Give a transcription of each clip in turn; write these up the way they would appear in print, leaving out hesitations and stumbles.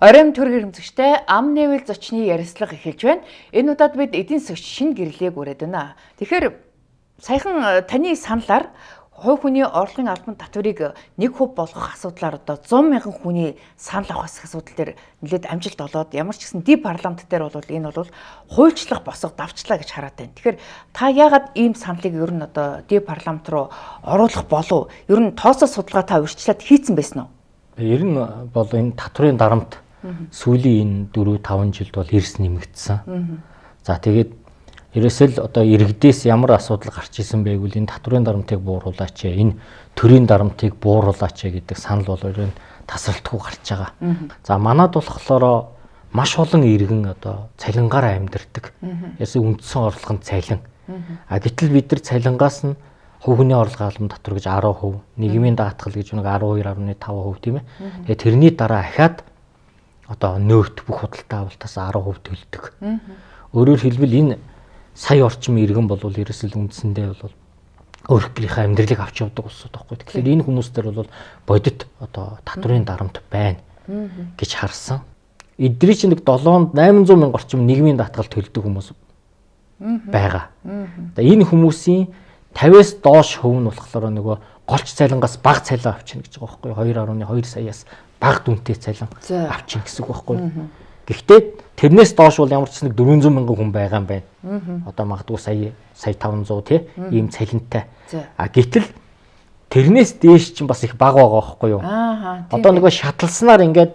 Оройн төр хэрэмзэгчтэй ам нээвэл зочны ярилцлага эхэлж байна. Энэ удаад бид эдийн засагч шинэ гэрлээг ураад байна. Тэгэхээр саяхан таны саналаар хувь хүний орлогын албан татварыг 1% болгох асуудлаар одоо 100 мянган хүний санал авах асуудал дээр нэлээд амжилт олоод ямар ч гэсэн ди парламент дээр бол энэ бол хуульчлах босго давчлаа гэж хараад байна. Тэгэхээр та яагаад ийм саналыг ер нь одоо ди парламент руу оруулах болов? Ер нь тооцоо судалгаа та урьдчилаад хийцэн байсан уу? Ер нь бол энэ татврын дарамт сүүлийн энэ 4-5 жилд бол эрс нэмэгдсэн. За тэгээд ерөөсөл одоо иргэдээс ямар асуудал гарч исэн байвал энэ татврын дарамтыг бууруулаач, энэ төрийн дарамтыг бууруулаач гэдэг санал бол ер нь тасралтгүй гарч байгаа. За манад болохоор маш олон иргэн одоо цалингаар амьдардаг. Яасан үндсэн орлого нь цалин. Гэтэл бид нар цалингаас нь хувь хүний орлогын албан татвар гэж 10%, нийгмийн даатгал гэж нэг 12.5% тийм ээ. Тэгээ тэрний дараа ахаад одоо нөөт бүх худалдаа авалтаас 10% төлдөг. Өөрөөр хэлбэл энэ сая орчим иргэн бол ерөөсөл үндсэндээ бол өөрийнхөө амьдралыг авч явдаг улсууд байхгүй. Тэгэхээр энэ хүмүүстэр бол бодит одоо татврын дарамт байна гэж харсан. Эдний чинь нэг 700-800 мянга орчим нийгмийн даатгал төлдөг хүмүүс байгаа. Энэ хүмүүсийн 50-аас доош хувь нь болохоор нөгөө голч цалингаас бага цалин авчихна гэж байгаа байхгүй. 2.2 саяас бага дүнтэй цалин авчихна гэсэн үг байхгүй. Гэхдээ тэрнээс доош бол ямар ч нэг 400 мянган хүн байгаа юм байна. Одоо магадгүй сая 500 тий ийм цалинтай. Гэтэл тэрнээс дээш чинь бас их бага байгаа байхгүй юу? Одоо нөгөө шаталснаар ингээд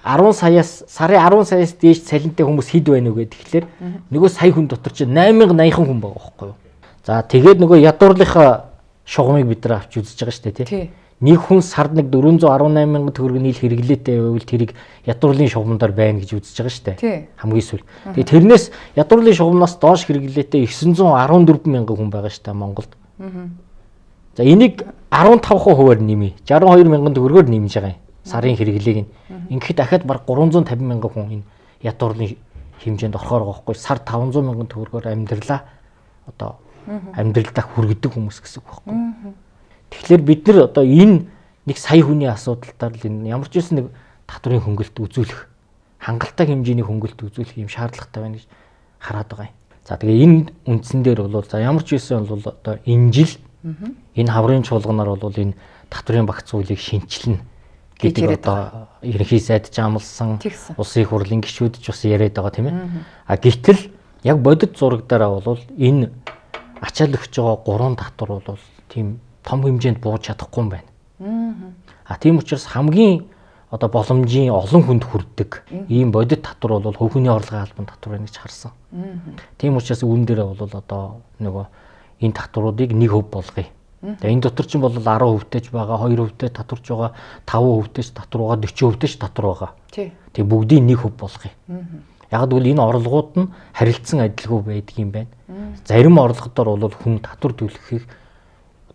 10 саяас сарын 10 саяас дээш цалинтай хүмүүс хэд байна вэ гэхээр нөгөө сая хүн дотор чинь 8080 хүн байгаа байхгүй юу? За тэгээд нөгөө ядуурлынхаа шугамыг бид нар авч үзэж байгаа шүү дээ тий. Нэг хүн сард нэг 418 мянган төгрөг нийл хэрэглээтэй байвал тэрийг ядуурлын шугамдаар байна гэж үзэж байгаа шүү дээ. Хамгийн сүүл. Тэгээд тэрнээс ядуурлын шугамнаас доош хэрэглээтэй 914 мянган хүн байгаа шүү дээ Монголд. За энийг 15%-аар нэмье. 62 мянган төгрөгөөр нэмж байгаа юм. Сарын хэрэглээг нь. Ингээд дахиад баг 350 мянган хүн энэ ядуурлын хэмжээнд орохоор байгаа байхгүй. Сар 500 мянган төгрөгөөр амьдралаа одоо амьдралдаа хүргэдэг хүмүүс гэсэн үг байхгүй. Тэгэхээр бид нар одоо энэ нэг сая хүний асуудалтаар л энэ ямар ч үсэн нэг татврын хөнгөлөлт үзүүлэх, хангалттай хэмжээний хөнгөлөлт үзүүлэх юм шаардлагатай байна гэж хараад байгаа юм. За тэгээ энэ үндсэн дээр бол за ямар ч үсэн бол одоо энэ жил энэ хаврын чуулганаар бол энэ татврын багц хуулийг шинчилнэ гэдэг одоо ерөнхий сайд жамлсан улсын хурлын гишүүд ч бас яриад байгаа тийм ээ. Гэтэл яг бодит зураг дээр бол энэ ачаал өгч байгаа 3 татвар бол тийм том хэмжээнд бууж чадахгүй юм байна. Тийм учраас хамгийн одоо боломжийн олон хүнд хүрдэг ийм бодит татвар бол хувь хүний орлогын албан татвар байна гэж харсан. Тийм учраас үүн дээр бол одоо нөгөө энэ татваруудыг 1% болгоё. Тэгээ энэ дотор чинь бол 10%-тэй ч байгаа, 2%-тэй татварч байгаа, 5%-тэй ч татвар байгаа, 40%-тэй ч татвар байгаа. Тэгээ бүгдийг 1% болгоё. Яг гэвэл энэ орлогууд нь харилцан адилгүй байдаг юм байна. Зарим орлогодоор бол хүн татвар төлөхийг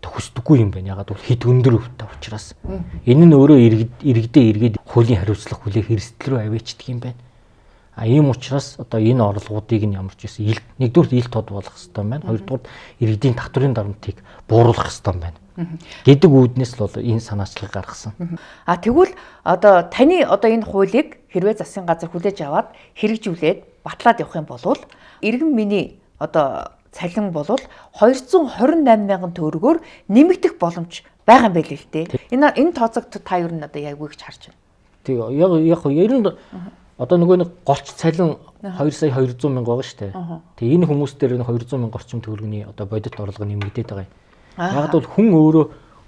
хүсдэггүй юм байна. Яг гэвэл хэд өндөр өвтэй учраас. Энэ нь өөрөө иргэдээ эргээд хуулийн хариуцлага хүлээх эрсдэл рүү авчихдээ юм байна. Ийм учраас одоо энэ орлогуудыг нь ямар ч байсан нэгдүгээр ил тод болгох хэрэгтэй юм байна. Хоёрдугаар иргэдийн татврын дарамтыг бууруулах хэрэгтэй юм байна. Гэдэг үүднээс л бол энэ санаачлалыг гаргасан. Тэгвэл одоо таны одоо энэ хуулийг хэрвээ засгийн газар хүлээж аваад хэрэгжүүлээд батлаад явах юм бол иргэн миний одоо цалин бол 228 мянган төгрөгөөр нэмэгдэх боломж байгаа юм байл л дээ. Энэ тооцоогт та ер нь одоо яг үгүйж харж байна. Тэг яг ер нь одоо нөгөө нэг голч цалин 2 сая 200 мянга байгаа шүү дээ. Тэг энэ хүмүүс дээр 200 мянга орчим төгрөгийн одоо бодит орлого нэмэгдээд байгаа юм. Яг бол хүн өөрөө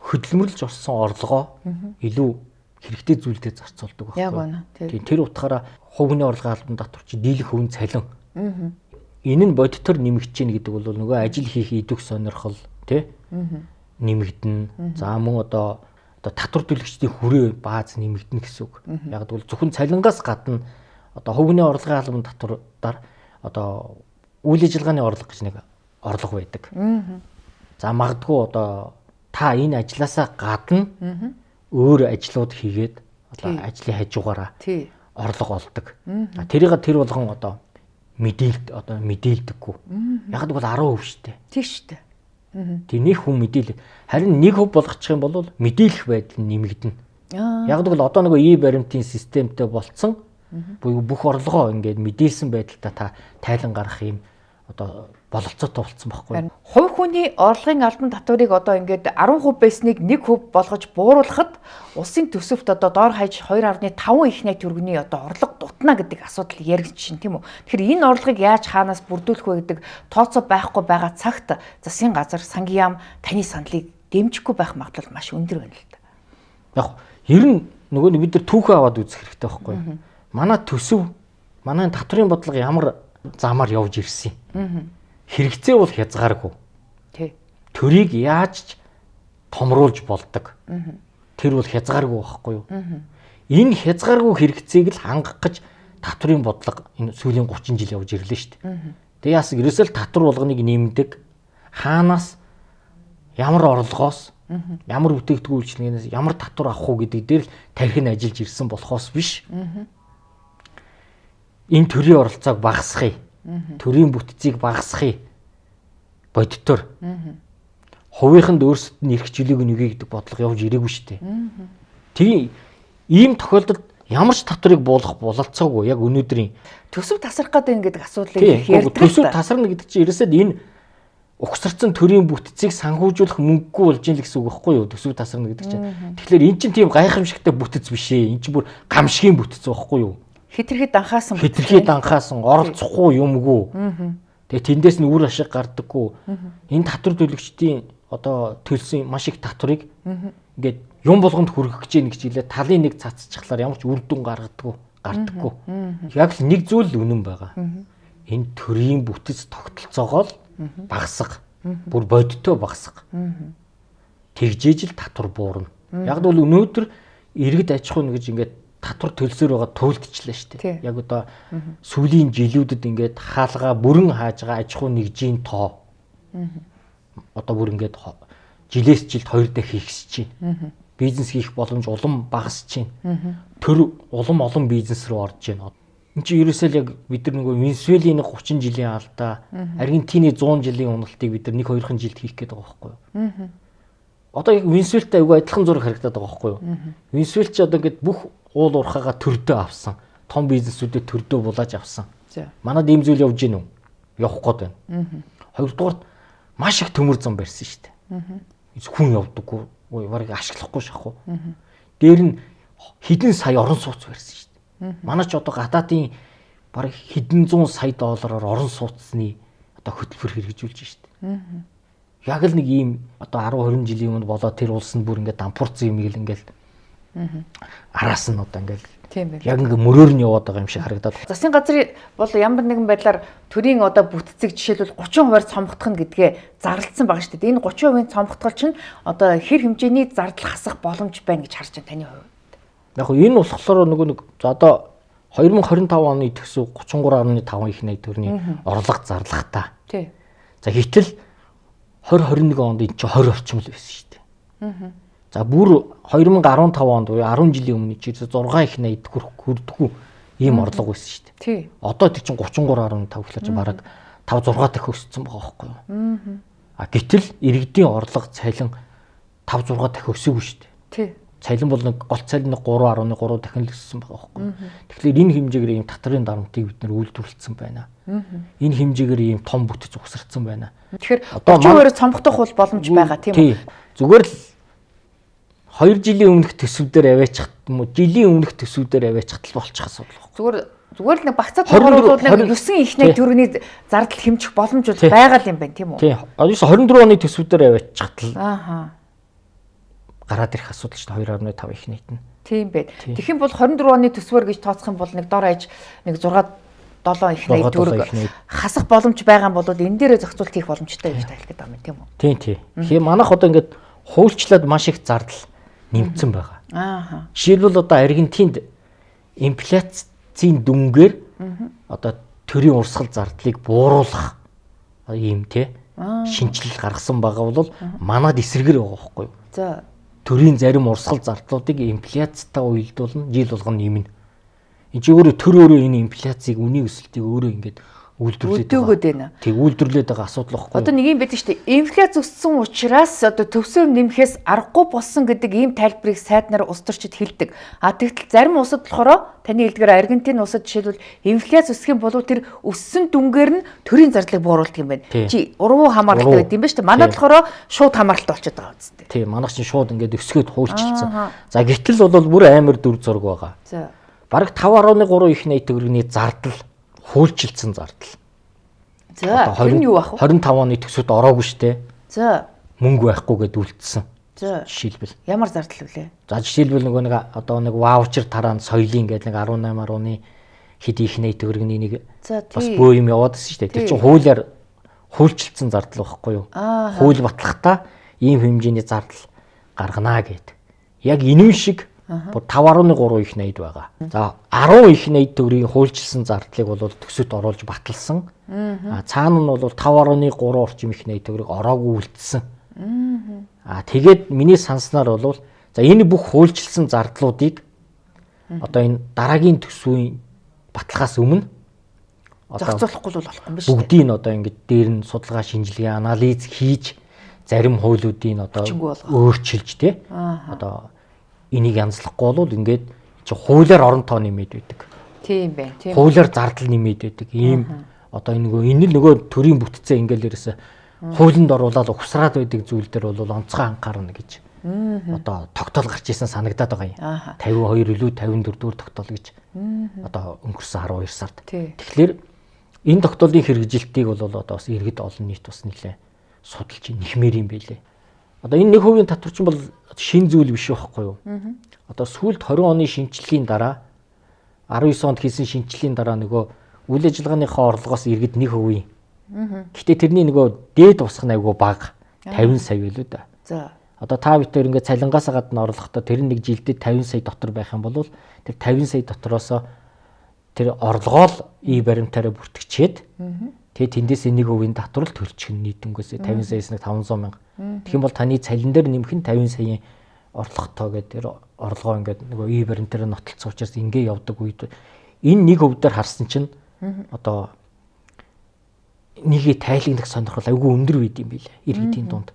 хөдөлмөрлж олсон орлогоо илүү хэрэгтэй зүйлдээ зарцуулдаг байна. Тэр утгаараа хувь хүний орлогын албан татвар чи дийлэх хувийн цалин. Энэ нь бодитоор нэмэгдэж гин гэдэг бол нөгөө ажил хийх идэх сонирхол тий нэмэгдэнэ. За мөн одоо татвар төлөгчдийн хүрээ бааз нэмэгдэнэ гэсэн үг. Яг бол зөвхөн цалингаас гадна одоо хувь хүний орлогын албан татвараар одоо үйл ажиллагааны орлого гэж нэг орлого байдаг. За магадгүй одоо та энэ ажлаасаа гадна өөр ажлууд хийгээд одоо ажлын хажуугаараа орлого олдог. Тэр болгон одоо мэдээлдэггүй. Яг л бол 10% шүү дээ. Тийм шүү дээ. Тэг нэг хүн мэдээлэл харин 1% болгочих юм бол мэдээлэх байдал нь нэмэгдэнэ. Яг л одоо нөгөө баримтын системтэй болцсон буюу бүх орлогоо ингээд мэдээлсэн байдалтай та тайлан гаргах юм одоо бололцоотой болцсон байхгүй. Хувь хүний орлогын албан татварыг одоо ингээд 10% байсныг 1% болгож бууруулахад улсын төсөвт одоо доор хаяж 2.5 их найт төгрөгийн одоо орлого дутна гэдэг асуудал яригдж шин тийм үү. Тэгэхээр энэ орлогыг яаж хаанаас бүрдүүлэх вэ гэдэг тооцоо байхгүй байгаа цагт засгийн газар, сангийн яам таны саналыг дэмжихгүй байх магадлал маш өндөр байна л да. Яг ер нь нөгөө бид нар түүхээ аваад үзэх хэрэгтэй байхгүй. Манай төсөв, манай татврын бодлого ямар замаар явж ирсэн юм. Хэрэгцээ бол хязгааргүй. Тий. Төрийг яаж томруулж болдог. Тэр бол хязгааргүй байхгүй юу? Энэ хязгааргүй хэрэгцээг л хангах гэж татврын бодлого энэ сүүлийн 30 жил явж ирлээ шүү дээ. Тэгээ яас ерөөсөө татвар болгоныг нэмдэг. Хаанаас ямар орлогоос ямар бүтээгдэхүүн үйлчилгээнээс ямар татвар авах уу гэдэг дээр л тархин ажиллаж ирсэн болохоос биш. Энэ төрийн оролцоог багасгахыг, төрийн бүтцийг багасгахыг бодитоор хувийнханд өөрсдөд нь эрх чөлөөг нэгэ гэдэг бодлого явж ирээгүй шүү дээ. Тийм ийм тохиолдолд ямар ч татварыг буулгах бололцоогүй яг өнөөдрийн төсөв тасрах гэдэг ингээд асуудлыг ярьдаг. Төсөв тасарна гэдэг чинь ерөөсөө энэ угсарсан төрийн бүтцийг санхүүжүүлэх мөнгөгүй болж ийн л гэсэн үг байхгүй юу? Төсөв тасарна гэдэг чинь. Тэгэхээр эн чинь тийм гайхамшигтай бүтц биш ээ. Эн чинь бүр гамшигын бүтц байхгүй юу? Хитрхи данхаасан оролцохгүй юмгүй. Тэгээ тэндээс нь үр ашиг гардаггүй. Энэ татвар төлөгчдийн одоо төлсөн маш их татварыг ингээд юм болгонд хүргэх гэж нэг жилээ талын нэг цацчихлаар ямар ч үр дүн гардаггүй. Яг л нэг зүйл үнэн байгаа. Энэ төрийн бүтэц тогтолцоогоо л багасга. Бүр бодиттой багасга. Тэгжээж л татвар буурна. Яг л өнөөдөр иргэд аж ахуйн гэж ингээд татвар төлсөөр байгаа туйлдчихлаа шүү дээ. Яг одоо сүүлийн жилүүдэд ингээд хаалгаа бүрэн хааж байгаа аж ахуй нэгжийн тоо. Одоо бүр ингээд жилээс жилд 2 дахин ихсэж байна. Бизнес хийх боломж улам багасж байна. Төр улам олон бизнес рүү орж байна. Энд чинь ерөөсөө яг бид нар нөгөө Венесуэлийн 30 жилийн алдаа, Аргентины 100 жилийн уналтыг бид нар 1-2 жилд хийх гээд байгаа байхгүй юу? Одоо яг Венесуэлтэй айгүй адилхан зураг харагдаад байгаа байхгүй юу? Венесуэл ч одоо ингээд бүх уул уурхаага төрдөө авсан. Том бизнесүүдэд төрдөө булааж авсан. Манад ийм зүйл явж гин үү? Явах гээд байна. Хоёрдугаар маш их төмөр зам барьсан шүү дээ. Хүн явдаггүй, барыг ашиглахгүй шахуу. Дээр нь хэдэн сая орон сууц барьсан шүү дээ. Манай ч одоо гадаадын барыг хэдэн зуун сая доллараар орон сууцны одоо хөтөлбөр хэрэгжүүлж шүү дээ. Яг л нэг ийм одоо 10-20 жилийн өмнө болоо тэр улс нь бүр ингээд дампуурсан юм ил ингээд араас нь одоо ингээд яг ингээд мөрөөр нь яваад байгаа юм шиг харагдаад. Засгийн газрын бол ямар нэгэн байдлаар төрийн одоо бүтцийг жишээлбэл 30% цомгдох нь гэдгээ зарлалсан байгаа шүү дээ. Энэ 30% цомгдгол чинь одоо хэр хэмжээний зардал хасах боломж байна гэж харж байна таны хувьд. Яг нь энэ болохоор нөгөө нэг одоо 2025 оны төсөв 33.5 их найт төгрөгийн орлого зарлахтаа. Тий. За гэтэл 2021 онд энэ чинь 20 орчим л байсан шүү дээ. За бүр 2015 онд буюу 10 жилийн өмнө чи 6 их найт хүрдэггүй ийм орлого байсан шүү дээ. Тий. Одоо тэр чинь 33.5 гэхлээр бараг 5-6 дахин өссөн байгаа байхгүй юу? Гэтэл иргэдийн орлого цалин 5-6 дахин өсөөгүй шүү дээ. Тий. Цалин бол нэг гол цалин 3.3 дахин л өссөн байгаа байхгүй юу? Тэгэхээр энэ хэмжээгээр ийм татврын дарамтыг бид нэр үйлдвэрлэсэн байна. Энэ хэмжээгээр ийм том бүтэц угсарсан байна. Тэгэхээр 30% цомгдох бол боломж байгаа тийм үү? Зүгээр л 2 жилийн өмнөх төсөвдөр аваачих юм уу? Жилийн өмнөх төсөвдөр аваачих л болчих асуудал байна. Зүгээр л нэг багцаад борлуулаад нэг 9 их найт төгрөгийн зардал хэмжих боломж бол байгаа юм байна тийм үү? Тийм. 24 оны төсөвдөр аваачих л гараад ирэх асуудал шүү дээ 2.5 их найт нь. Тийм байд. Тэгэх юм бол 24 оны төсвөр гэж тооцох юм бол нэг дор хаяж нэг 6-7 их найт төгрөг хасах боломж байгаа юм бол энэ дээрээ зохицуулт хийх боломжтой гэж тайлбарлах гэдэг юм тийм үү? Тийм. Тэгэхээр манайх одоо ингээд хуульчлаад маш их зардал нэмсэн байгаа. Жишээлбэл одоо Аргентинд инфляцийн дүнгээр одоо төрийн урсгал зардлыг бууруулах ийм шинжилэл гаргасан байгаа бол манад эсэргэр байгаа байхгүй юу? За төрийн зарим урсгал зардлуудыг инфляцтай уялдуулна, жил болгоно нэмнэ. Энд чи өөрөө төр өөрөө энэ инфляцийг, үнийн өсөлтийг өөрөө ингээд Үлдөөд байна. Тэг үйлдвэрлээд байгаа асуудал واخгүй. Одоо нэг юм байдаг шүү дээ. Инфляц өссөн учраас одоо төвсөөр нэмэхээс аргагүй болсон гэдэг ийм тайлбарыг сайднаар улс төрчид хэлдэг. Тэгтэл зарим улсад болохоор таны хэлдгээр Аргентин улсад жишээлбэл инфляц өсөх юм бол тэр өссөн дүнгээр нь төрийн зардлыг бууруулдаг юм байна. Чи уруу хамааралтай гэдэг юм байна шүү дээ. Манайд болохоор шууд хамааралтай болчиход байгаа үстэй. Тийм, манайх чинь шууд ингээд өсгөөд хуульчилсан. За гэтэл бол бүр амар дүр зураг байгаа. За. Бараг 5.3 их найт төгрөгийн зардал хуульчилсан зардал. За, тэр нь юу ах вэ? 25 оны төсөвт ороогүй штэ. За. Мөнгө байхгүйгээд үлдсэн. За. Жишээлбэл. Ямар зардал вүлээ? За жишээлбэл нэг одоо нэг ваучер тараанд соёлын гэдэг нэг 18.10-ны хэд их найт төгрөгийн нэг бас бөө юм яваад байсан штэ. Тэр чинь хуулиар хуульчилсан зардал байхгүй юу? Хууль батлахтаа ийм хэмжээний зардал гаргана гэд. Яг энэ шиг 5.3 их найд байгаа. За 10 их найд төгрөгийн хуульчилсан зардлыг бол төсөвт оруулж баталсан. Цаана нь бол 5.3 орчим их найд төгрөг ороогүй үлдсэн. Тэгээд миний санснаар бол за энэ бүх хуульчилсан зардлуудыг одоо энэ дараагийн төсвийн баталгаас өмнө зохицуулахгүй бол болохгүй юм биш үү? Бүгдийг нь одоо ингэж дээр нь судалгаа шинжилгээ анализ хийж зарим хуулиудыг одоо өөрчилж тий одоо энийг янзлахгүй бол ингээд чи хуулиар орон тоо нэмээд байдаг. Тийм байна. Тийм. Хуулиар зардал нэмээд байдаг. Ийм одоо энэ нөгөө төрийн бүтцээ ингээл ерөөсө хуулинд оруулаад ухсраад байдаг зүйл дээр бол онцгой анхаарна гэж. Одоо тогтоол гарч исэн санагдаад байгаа юм. 52 илүү 54 дүүр тогтоол гэж. Одоо өнгөрсөн 12 сард. Тэгэхээр энэ тогтоолын хэрэгжилтийг бол одоо бас иргэд олон нийт бас нэлээ судалж нэхмээр юм байлээ. Одоо энэ 1% татварчин бол шин зүйл биш байхгүй юу? Одоо сүүлд 20 оны шинжилгээний дараа 19 онд хийсэн шинжилгээний дараа нөгөө үйл ажиллагааныхаа орлогоос иргэд 1%. Гэхдээ тэрний нөгөө дээд усах нь айгүй бага 50 сая байлгүй да. За. Одоо та битээр ингээд цалингаас гадна орлохдоо тэр нэг жилдээ 50 сая дотор байх юм бол тэр 50 сая дотроос тэр орлогоо л баримтаараа бүртгэчээд тэгээд тэндээс 1% татвар төлчих нь нийтөнгөөсөө 50 саяас нэг 500 мянга. Тэгэх юм бол таны цалин дээр нэмэх нь 50 саяын орлоготой гэдэг тэр орлогоо ингээд нөгөө баримтаараа нотолцсон учраас ингээ явдаг үед энэ 1% дээр харсан чинь одоо нэгийг тайлагнах сонирхол айгүй өндөр байд юм билээ иргэдийн дунд.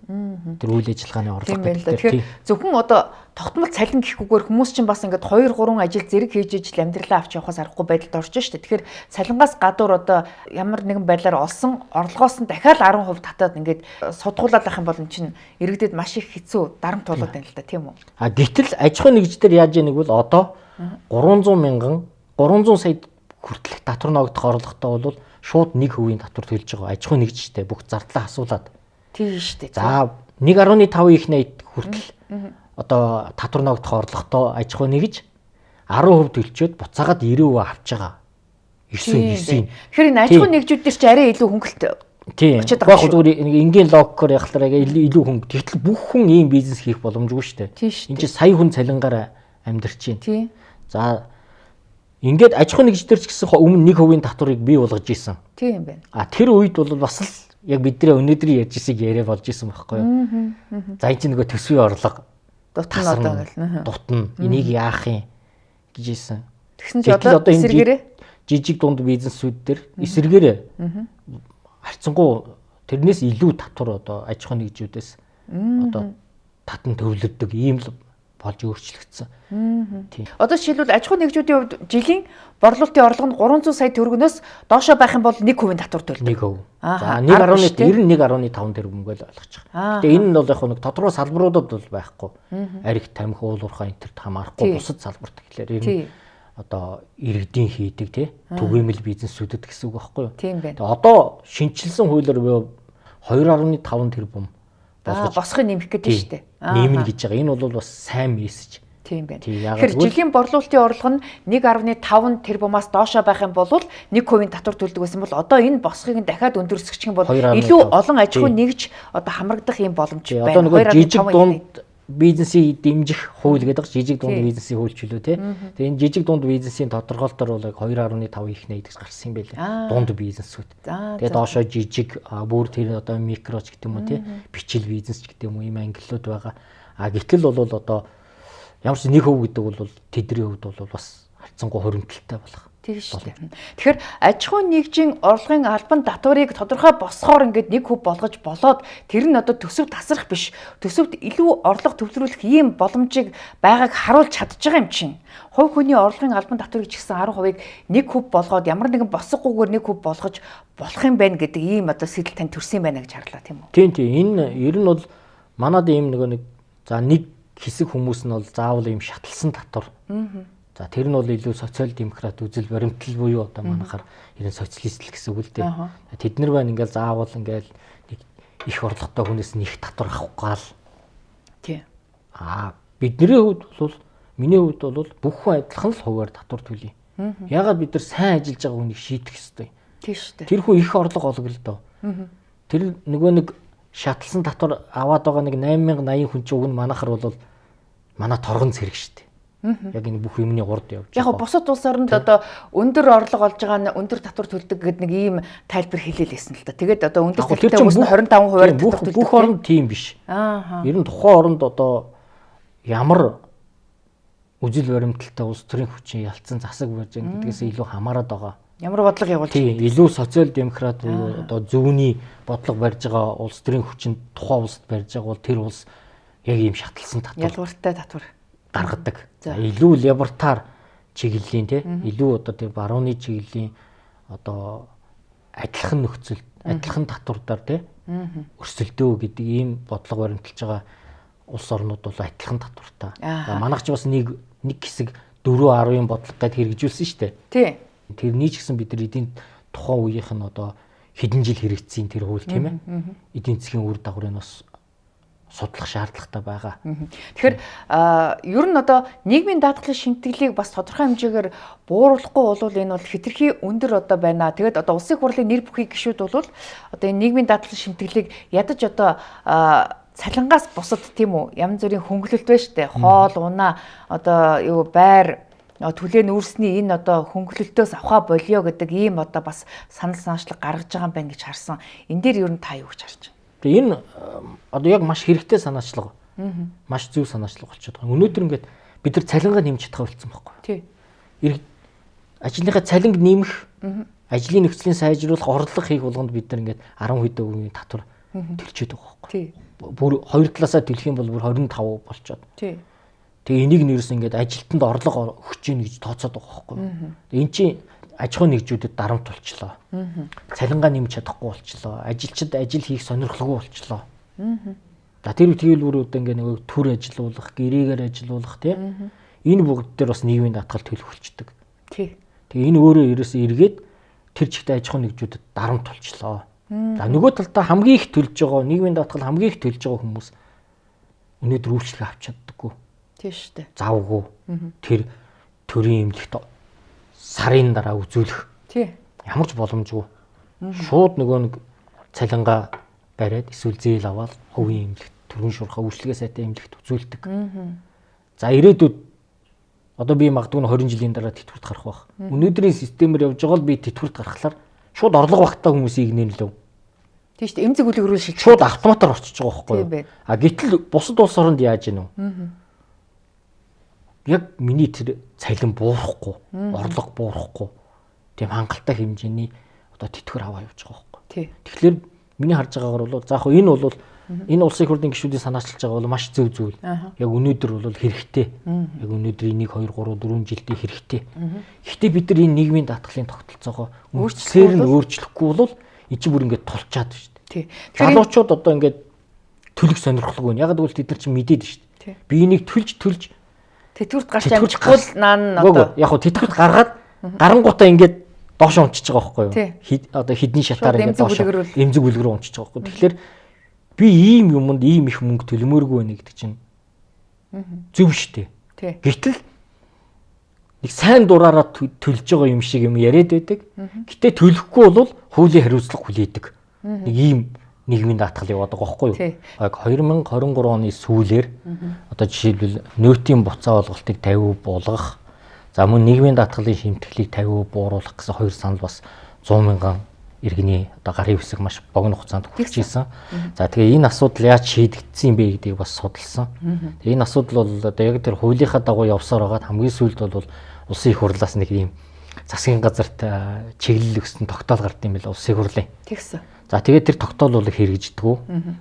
Тэр үйл ажиллагааны орлого гэдэг. Тэгэхээр зөвхөн одоо тогтмол цалин гэхгүйгээр хүмүүс чинь бас ингээд 2-3 ажил зэрэг хийж ижил амьдралаа авч явахаас аргагүй байдалд орж штэ. Тэгэхээр цалингаас гадуур одоо ямар нэгэн байдлаар олсон орлогоос нь дахиад 10% татаад ингээд судгуулаад авах юм бол эн чинь иргэдэд маш их хэцүү дарамт болоод байна л да, тийм үү? Гэтэл аж ахуйн нэгжлэр яаж яах нэг бол одоо 300 сая хүртэлх татвар ногдох орлоготой бол шууд 1% татвар төлж байгаа. Аж ахуйн нэгжтэй бүх зардлаа асуулаад. Тийм шүү дээ. За 1.5 их найт хүртэл одоо татвар ногдох орлоготой аж ахуйн нэгж 10% төлчөөд буцаагаад 90% авч байгаа. 9. Тэгэхээр энэ аж ахуйн нэгжүүд дээр ч арай илүү хөнгөлт. Тийм. Яг зүгээр энгийн логикоор яхахлаар илүү хөнгө. Тэгтэл бүх хүн ийм бизнес хийх боломжгүй шүү дээ. Энд чинь сая хүн цалингаар амьдарч байна. Тийм. За ингээд аж ахуйн нэгждэр ч гэсэн өмнө 1% татварыг бий болгож исэн. Тийм байна. Тэр үед бол бас л яг бидний өнөөдрийн ярьжсыг яриа болж исэн байхгүй юу? За энэ чинь нөгөө төсвийн орлого дутна. Энийг яах юм гэж исэн. Тэгсэн чинь одоо эсэргээрээ жижиг дунд бизнесүүд дээр эсэргээрээ харьцангуй тэрнээс илүү татвар одоо аж ахуйн нэгжүүдээс одоо татан төвлөрдөг ийм л болж өөрчлөгдсөн. Одоо жишээлбэл аж ахуйн нэгжүүдийн хувьд жилийн борлуулалтын орлого нь 300 сая төгрөгнөөс доошоо байх юм бол 1% татвар төлдөг. 1%. За 91.5 тэрбум гэж ойлгож байгаа. Тэгээ энэ нь бол яг нэг тодорхой салбаруудад бол байхгүй. Арх, тамхи, уул уурхай энэ төрт хамаарахгүй бусад салбарт гэхлээр ер нь одоо иргэдийн хийдэг тий түгээмэл бизнесүүдэд гэсэн үг байхгүй юу? Тийм байна. Тэгээ одоо шинчилсэн хуулиар 2.5 тэрбум босхыг нэмэх гэдэг шүү дээ. Нэмнэ гэж байгаа. Энэ бол бас сайн мессеж. Тийм байна. Тэгэхээр жилийн борлуулалтын орлого нь 1.5 тэрбумаас доошоо байх юм бол 1% татвар төлдөг байсан бол одоо энэ босхыг нь дахиад өндөрсгчих юм бол илүү олон аж ахуйн нэгж одоо хамрагдах юм боломж байна. Одоо нөгөө жижиг дунд бизнесийг дэмжих хууль гэдэг жижиг дунд бизнесийн хууль ч үлээ тий. Тэгээ энэ жижиг дунд бизнесийн тодорхойлолтоор бол 2.5 их найдагс гарсан юм байлээ. Дунд бизнесүүд. Тэгээ доошоо жижиг бүр тэр одоо микроч гэдэг юм уу тий. Бичил бизнес ч гэдэг юм уу ийм ангиллууд байгаа. Гэтэл бол одоо ямар ч 1% гэдэг бол тэдний хувьд бол бас харьцангуй хоригдталтай болох. Тийм шүү дээ. Тэгэхээр аж ахуйн нэгжийн орлогын албан татварыг тодорхой босгохоор ингээд нэг хөв болгож болоод тэр нь одоо төсөв тасрах биш. Төсөвт илүү орлого төвлөрүүлэх ийм боломжийг байгааг харуулж чадж байгаа юм чинь. Хувь хүний орлогын албан татварыг ч гэсэн 10% нэг хөв болгоод ямар нэгэн босгохгүйгээр нэг хөв болгож болох юм байна гэдэг ийм одоо сэтэл тань төрсөн юм байна гэж харлаа тийм үү? Тийм. Энэ ер нь бол манад ийм нэг за нэг хэсэг хүмүүс нь бол заавал ийм шаталсан татвар. За тэр нь бол илүү социал демократ үзэл баримтлал буюу одоо манайхаар ерэн социалист л гэсэн үг л дээ. Тэд нар байна ингээл заавал ингээл нэг их орлоготой хүнээс нь их татвар авах гал. Тийм. Бидний хувьд бол миний хувьд бол бүх хүн адилхан л хуваар татвар төлье. Ягаад бид нар сайн ажиллаж байгаа хүнийг шийдэх ёстой. Тийм шүү дээ. Тэр хүн их орлого олго л доо. Тэр нөгөө нэг шаталсан татвар аваад байгаа нэг 8080 хүн чинь уг нь манайхаар бол манай торгон зэрэг шүү дээ. Яг энэ бүх юмны урд явж байгаа. Яг бусад улс орнд одоо өндөр орлого олж байгаа нь өндөр татвар төлдөг гэдэг нэг ийм тайлбар хэлээлсэн л та. Тэгээд одоо өндөр татвартай хүмүүс нь 25% татвар төлдөг. Бүх оронд тийм биш. Ер нь тухайн оронд одоо ямар үжил баримталтай улс төрийн хүчин ялцсан засаг барьж байгаа гэдгээс илүү хамаарат байгаа. Ямар бодлого явуулж байгаа. Тийм, илүү социал демократ буюу одоо зөвний бодлого барьж байгаа улс төрийн хүчин тухайн улсад барьж байгаа бол тэр улс яг ийм шаталсан татвар. Ялгууртай татвар гаргадаг. Илүү либертар чиглэлийн илүү одоо тэр барууны чиглэлийн одоо адилхан нөхцөл, адилхан татвараар өрсөлдөө гэдэг ийм бодлого баримталж байгаа улс орнууд бол адилхан татвартай. Манайх ч бас нэг хэсэг 4-10-ын бодлого гээд хэрэгжүүлсэн шүү дээ. Тий. Тэрний ч гэсэн бид нар эдийн тухайн үеийнх нь одоо хэдэн жил хэрэгжсэн тэр хууль тийм ээ. Эдийн засгийн үр дагаврыг бас судлах шаардлагатай байгаа. Тэгэхээр ер нь одоо нийгмийн даатгалын шинтгэлийг бас тодорхой хэмжээгээр бууруулахгүй бол энэ бол хэтэрхий өндөр одоо байна. Тэгээд одоо улсын хурлын нэр бүхий гишүүд бол одоо энэ нийгмийн даатгалын шинтгэлийг ядаж одоо цалингаас бусад тийм үү янз бүрийн хөнгөлөлт байна шүү дээ. Хоол, унаа, одоо юу байр түлээ нүүрсний энэ одоо хөнгөлөлтөөс авах болио гэдэг ийм одоо бас санал санаачлаг гаргаж байгаа юм байна гэж харсан. Энэ дээр ер нь та юу гэж харж байна? Тэгээ энэ одоо яг маш хэрэгтэй санаачлага. Маш зөв санаачлага болчиход байгаа. Өнөөдөр ингээд бид нар цалингаа нэмж чадах болсон байхгүй юу? Тий. Ажлынхаа цалинг нэмэх, ажлын нөхцөлийн сайжруулах, орлого хийх болгонд бид нар ингээд 10% татвар төлчихэд байгаа байхгүй юу? Тий. Бүр хоёр талаасаа төлөх юм бол бүр 25 болчиход. Тий. Тэгээ энийг нэрс ингээд ажилтнанд орлого өгч ийн гэж тооцоод байгаа байхгүй юу? Энд чинь аж ахуйн нэгжүүдэд дарамт болчлоо. Цалингаа нэмж чадахгүй болчлоо. Ажилчид ажил хийх сонирхолгүй болчлоо. Тэр тэгэл бүр одоо ингээ нэг төр ажилуулах, гэрээгээр ажилуулах тийм энэ бүгд дээр бас нийгмийн даатгал төлөх болчдөг. Тэгээ энэ өөрөө ерөөсөө эргээд тэр чигтээ аж ахуйн нэгжүүдэд дарамт болчлоо. За нөгөө талдаа хамгийн их төлж байгаа нийгмийн даатгал хамгийн их төлж байгаа хүмүүс өнөөдөр үйлчлэг авч чаддаггүй. Тийм шүү дээ. Завгүй. Тэр төрийн эмнэлэгт сарын дараа үзүүлэх. Тий. Ямар ч боломжгүй. Шууд нөгөө нэг цалингаа бариад эсвэл зээл аваад хувийн эмнэлэгт төрийн шуурхаа үйлчлэгээ сайтай эмнэлэгт үзүүлдэг. За ирээдүйд одоо би магадгүй 20 жилийн дараа тэтгэврт гарах байх. Өнөөдрийн системээр явж байгаа л би тэтгэврт гарахлаар шууд орлого багтаа хүмүүсийг нэмлэв. Тийм шүү дээ. Эмзэг үлгэр рүү шилжиж шууд автоматар орчиж байгаа байхгүй юу? Гэтэл бусад улс оронд яаж гинэ вэ? Яг миний тэр цалин буурахгүй, орлого буурахгүй тийм хангалттай хэмжээний одоо тэтгэвэр аваа явж байгаа байхгүй. Тэгэхээр миний харж байгаагаар бол за яг энэ бол энэ улсын хурлын гишүүдийн санаачилж байгаа бол маш зөв зүйл. Яг өнөөдөр бол хэрэгтэй. Яг өнөөдөр энийг 2 3 4 жилдээ хэрэгтэй. Гэхдээ бид нар энэ нийгмийн даатгалын тогтолцоогоо өөрчлөхгүй бол эн чинь бүр ингээд тулчаад байна шүү дээ. Залуучууд одоо ингээд төлөх сонирхолгүй. Яг гэвэл тэд нар чинь мэдээд шүү дээ. Би энийг төлж тэтгэврт гарч амжихгүй наан одоо яг хөө тэтгэврт гаргаад гарангуудаа ингээд доош унчиж байгаа байхгүй юу? Одоо хідний шатаар ингээд доош эмзэг үлгэр унчиж байгаа байхгүй. Тэгэхээр би ийм юмд ийм их мөнгө төлмөөргүй байна гэдэг чинь зөв шүү дээ. Гэтэл нэг сайн дураараа төлж байгаа юм шиг юм яриад байдаг. Гэтэ төлөхгүй бол хуулийн хариуцлага хүлээдэг. Нэг ийм нийгмийн даатгал яваад байгаа байхгүй юу? Яг 2023 оны сүүлээр одоо жишээлбэл нөөтийн буцаа олголтыг 50% буулгах, за мөн нийгмийн даатгалын шимтгэлийг 50% бууруулах гэсэн хоёр санал бас 100 мянган иргэний одоо гарын хэсэг маш богино хугацаанд хүрч ирсэн. За тэгээ энэ асуудал яаж шийдэгдсэн юм бэ гэдгийг бас судалсан. Тэгээ энэ асуудал бол одоо яг тэр хуулийнхаа дагуу явсаар байгаад хамгийн сүүлд бол улсын их хурлаас нэг ийм засгийн газарт чиглэл өгсөн тогтоол гард юм бэл улсын хурлын. Тэгсэн. За тэгээд тэр тогтоолуулыг хэрэгждэг.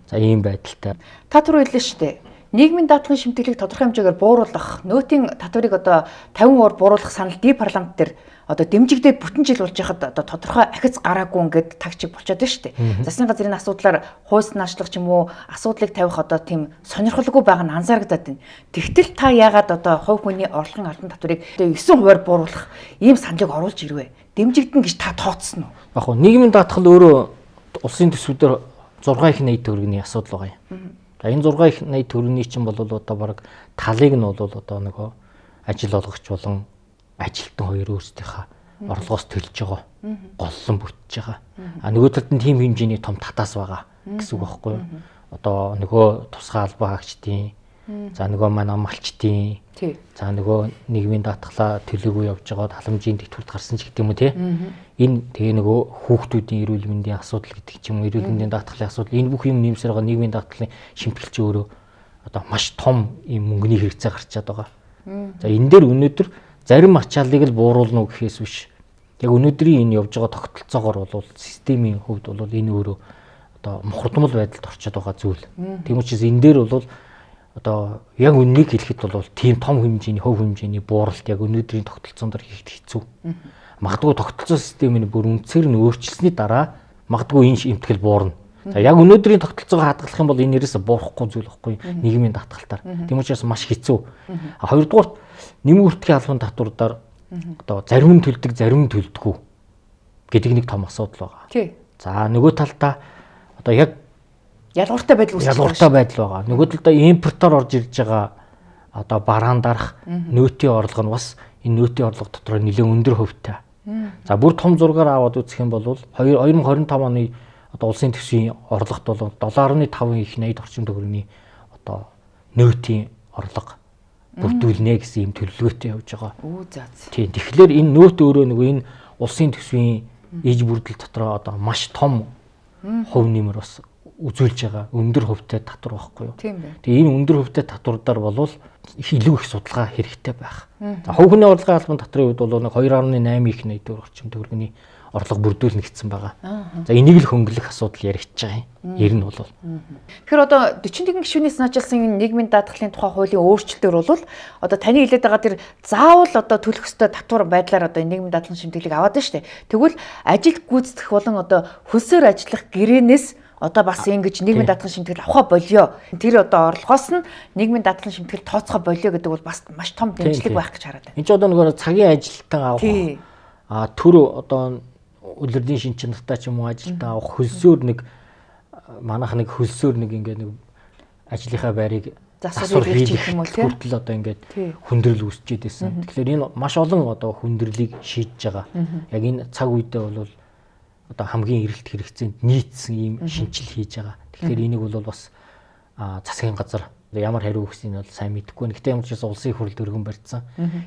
За ийм байдалтай. Татвар хэллээ шүү дээ. Нийгмийн даатгалын шимтгэлийг тодорхой хэмжээгээр бууруулах, нөөтийн татварыг одоо 50% бууруулах санал ди парламент дээр одоо дэмжигдээ бүтэн жил болж байхад одоо тодорхой ахиц гараагүй ингээд тагчиг болчиход байна шүү дээ. Засгийн газрын асуудлаар хойс наашлах ч юм уу асуудлыг тавих одоо тийм сонирхолгүй байгаа нь анзаарагдаад байна. Тэгтэл та яагаад одоо хувь хүний орлогын албан татварыг 9% бууруулах ийм саналыг оруулж ирвэ? Дэмжигдэн гэж та тооцсон уу? Яг нь нийгмийн даатгал өөрөө улсын төсвүүдээр 6 их 80 төгрөгийн асуудал байгаа юм. За энэ 6 их 80 төгрөгийн чинь бол одоо баг талыг нь бол одоо нөгөө ажил олгогч болон ажилтан хоёр өөрсдийнхээ орлогоос төлж байгаа. Голлон бүтэж байгаа. А нөгөө талд нь тийм хэмжээний том татаас байгаа гэсэн үг байхгүй юу? Одоо нөгөө тусгай албан хаагчдын, за нөгөө манай амгалчдын, за нөгөө нийгмийн даатгалаа төлөөгүй явж байгаа халамжийн тэтгэврт гарсан ч гэдэг юм уу те. Энэ тэгээ нөгөө хүүхдүүдийн эрүүл мэндийн асуудал гэдэг ч юм уу, эрүүл мэндийн даатгалын асуудал, энэ бүх юм нэмсээр байгаа нийгмийн даатгалын шимтгэлч өөрөө одоо маш том юм мөнгөний хэрэгцээ гарчаад байгаа. За энэ дээр өнөөдөр зарим ачааллыг л бууруулна уу гэхээс биш. Яг өнөөдрийн энэ явж байгаа тогтолцоогоор бол системийн хувьд бол энэ өөрөө одоо мухардмал байдалд орчод байгаа зүйл. Тийм учраас энэ дээр бол одоо яг үннийг хэлэхэд бол тийм том хэмжээний хөв хэмжээний бууралт яг өнөөдрийн тогтолцоон дээр хийхэд хэцүү. Магадгүй тогтолцоо системийн бүр үнцээр нь өөрчилсөний дараа магадгүй энэ шимтгэл буурна. За яг өнөөдрийн тогтолцоогоо хадгалах юм бол энэ нэрээс буурахгүй зүйл байхгүй нийгмийн даатгалтаар. Тийм учраас маш хэцүү. Хоёрдугаар нэмэгдэх албан татваруудаар одоо зарим нь төлдөг, зарим нь төлдөггүй гэдэг нэг том асуудал байгаа. Тий. За нөгөө талдаа одоо яг ялгууртай байдал байгаа. Нөгөө талдаа импортоор орж ирж байгаа одоо бараан дарах нөөтийн орлого нь бас энэ нөөтийн орлого дотор нэлээд өндөр хувьтай. За бүр том зургаар аваад үзэх юм бол 2025 оны одоо улсын төсвийн орлогот бол 7.5 их 80 орчим төгрөгийн одоо нөөтийн орлого бүрдүүлнэ гэсэн юм төлөвлөгөөтэй явж байгаа. Тийм. Тэгэхээр энэ нөөт өөрөө нөгөө энэ улсын төсвийн иж бүрдэл дотор одоо маш том хувь нэмэр бас үзүүлж байгаа өндөр хувьтай татвар байхгүй юу? Тэгээ энэ өндөр хувьтай татваруудаар бол илүү их судалгаа хэрэгтэй байх. За хувь хүний орлогын албан татврын үед бол 2.8 их 80 орчим төгрөгийн орлого бүрдүүлнэ гэсэн байгаа. За энийг л хөнгөлөх асуудал яригдж байгаа юм. Ер нь бол. Тэгэхээр одоо 41 гишүүнээс наачилсан нийгмийн даатгалын тухай хуулийн өөрчлөлтөөр бол одоо таны хэлээд байгаа тэр заавал одоо төлөх ёстой татвар байдлаар одоо нийгмийн даатгалын шимтгэлийг аваад байна шүү дээ. Тэгвэл ажил гүйцэтгэх болон одоо хөлсөөр ажиллах гэрээнээс одоо бас ингэж нийгмийн даатгалын шимтгэл авах болио. Тэр одоо орлогоос нь нийгмийн даатгалын шимтгэл тооцоо болио гэдэг бол бас маш том дэмжлэг байх гэж хараад байна. Энд ч одоо нөгөө цагийн ажилтан авах төр одоо улирлын шин чанартай ч юм уу ажилтан авах хөлсөөр нэг манайх нэг хөлсөөр нэг ингээд нэг ажлынхаа байрыг засвар хийх юм уу тийм хүртэл одоо ингээд хүндрэл үүсчихэд байсан. Тэгэхээр энэ маш олон одоо хүндрэлийг шийдэж байгаа. Яг энэ цаг үедээ бол одоо хамгийн эрэлт хэрэгцээнд нийцсэн ийм шинжил хийж байгаа. Тэгэхээр энийг бол бас засгийн газар ямар хариу өгснийг бол сайн мэдэхгүй. Гэхдээ ямар ч гэсэн улсын хурлд өргөн барьсан.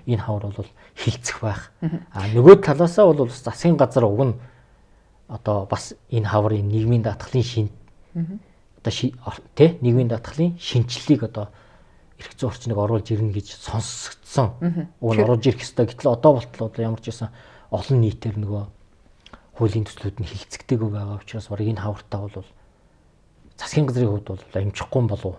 Энэ хавар бол хилцэх байх. Нөгөө талаасаа бол засгийн газар уг нь одоо бас энэ хаврын нийгмийн даатгалын шин одоо нийгмийн даатгалын шинжилгээг одоо эрх зүйн орчныг оруулж ирнэ гэж сонсогдсон. Уг нь оруулж ирэх ёстой. Гэтэл одоо болтол ямар ч гэсэн олон нийтээр нөгөө хуулийн төслүүд нь хилцэгдээгүй байгаа учраас барыг энэ хавартаа бол засгийн газрын хувьд бол амжихгүй юм болов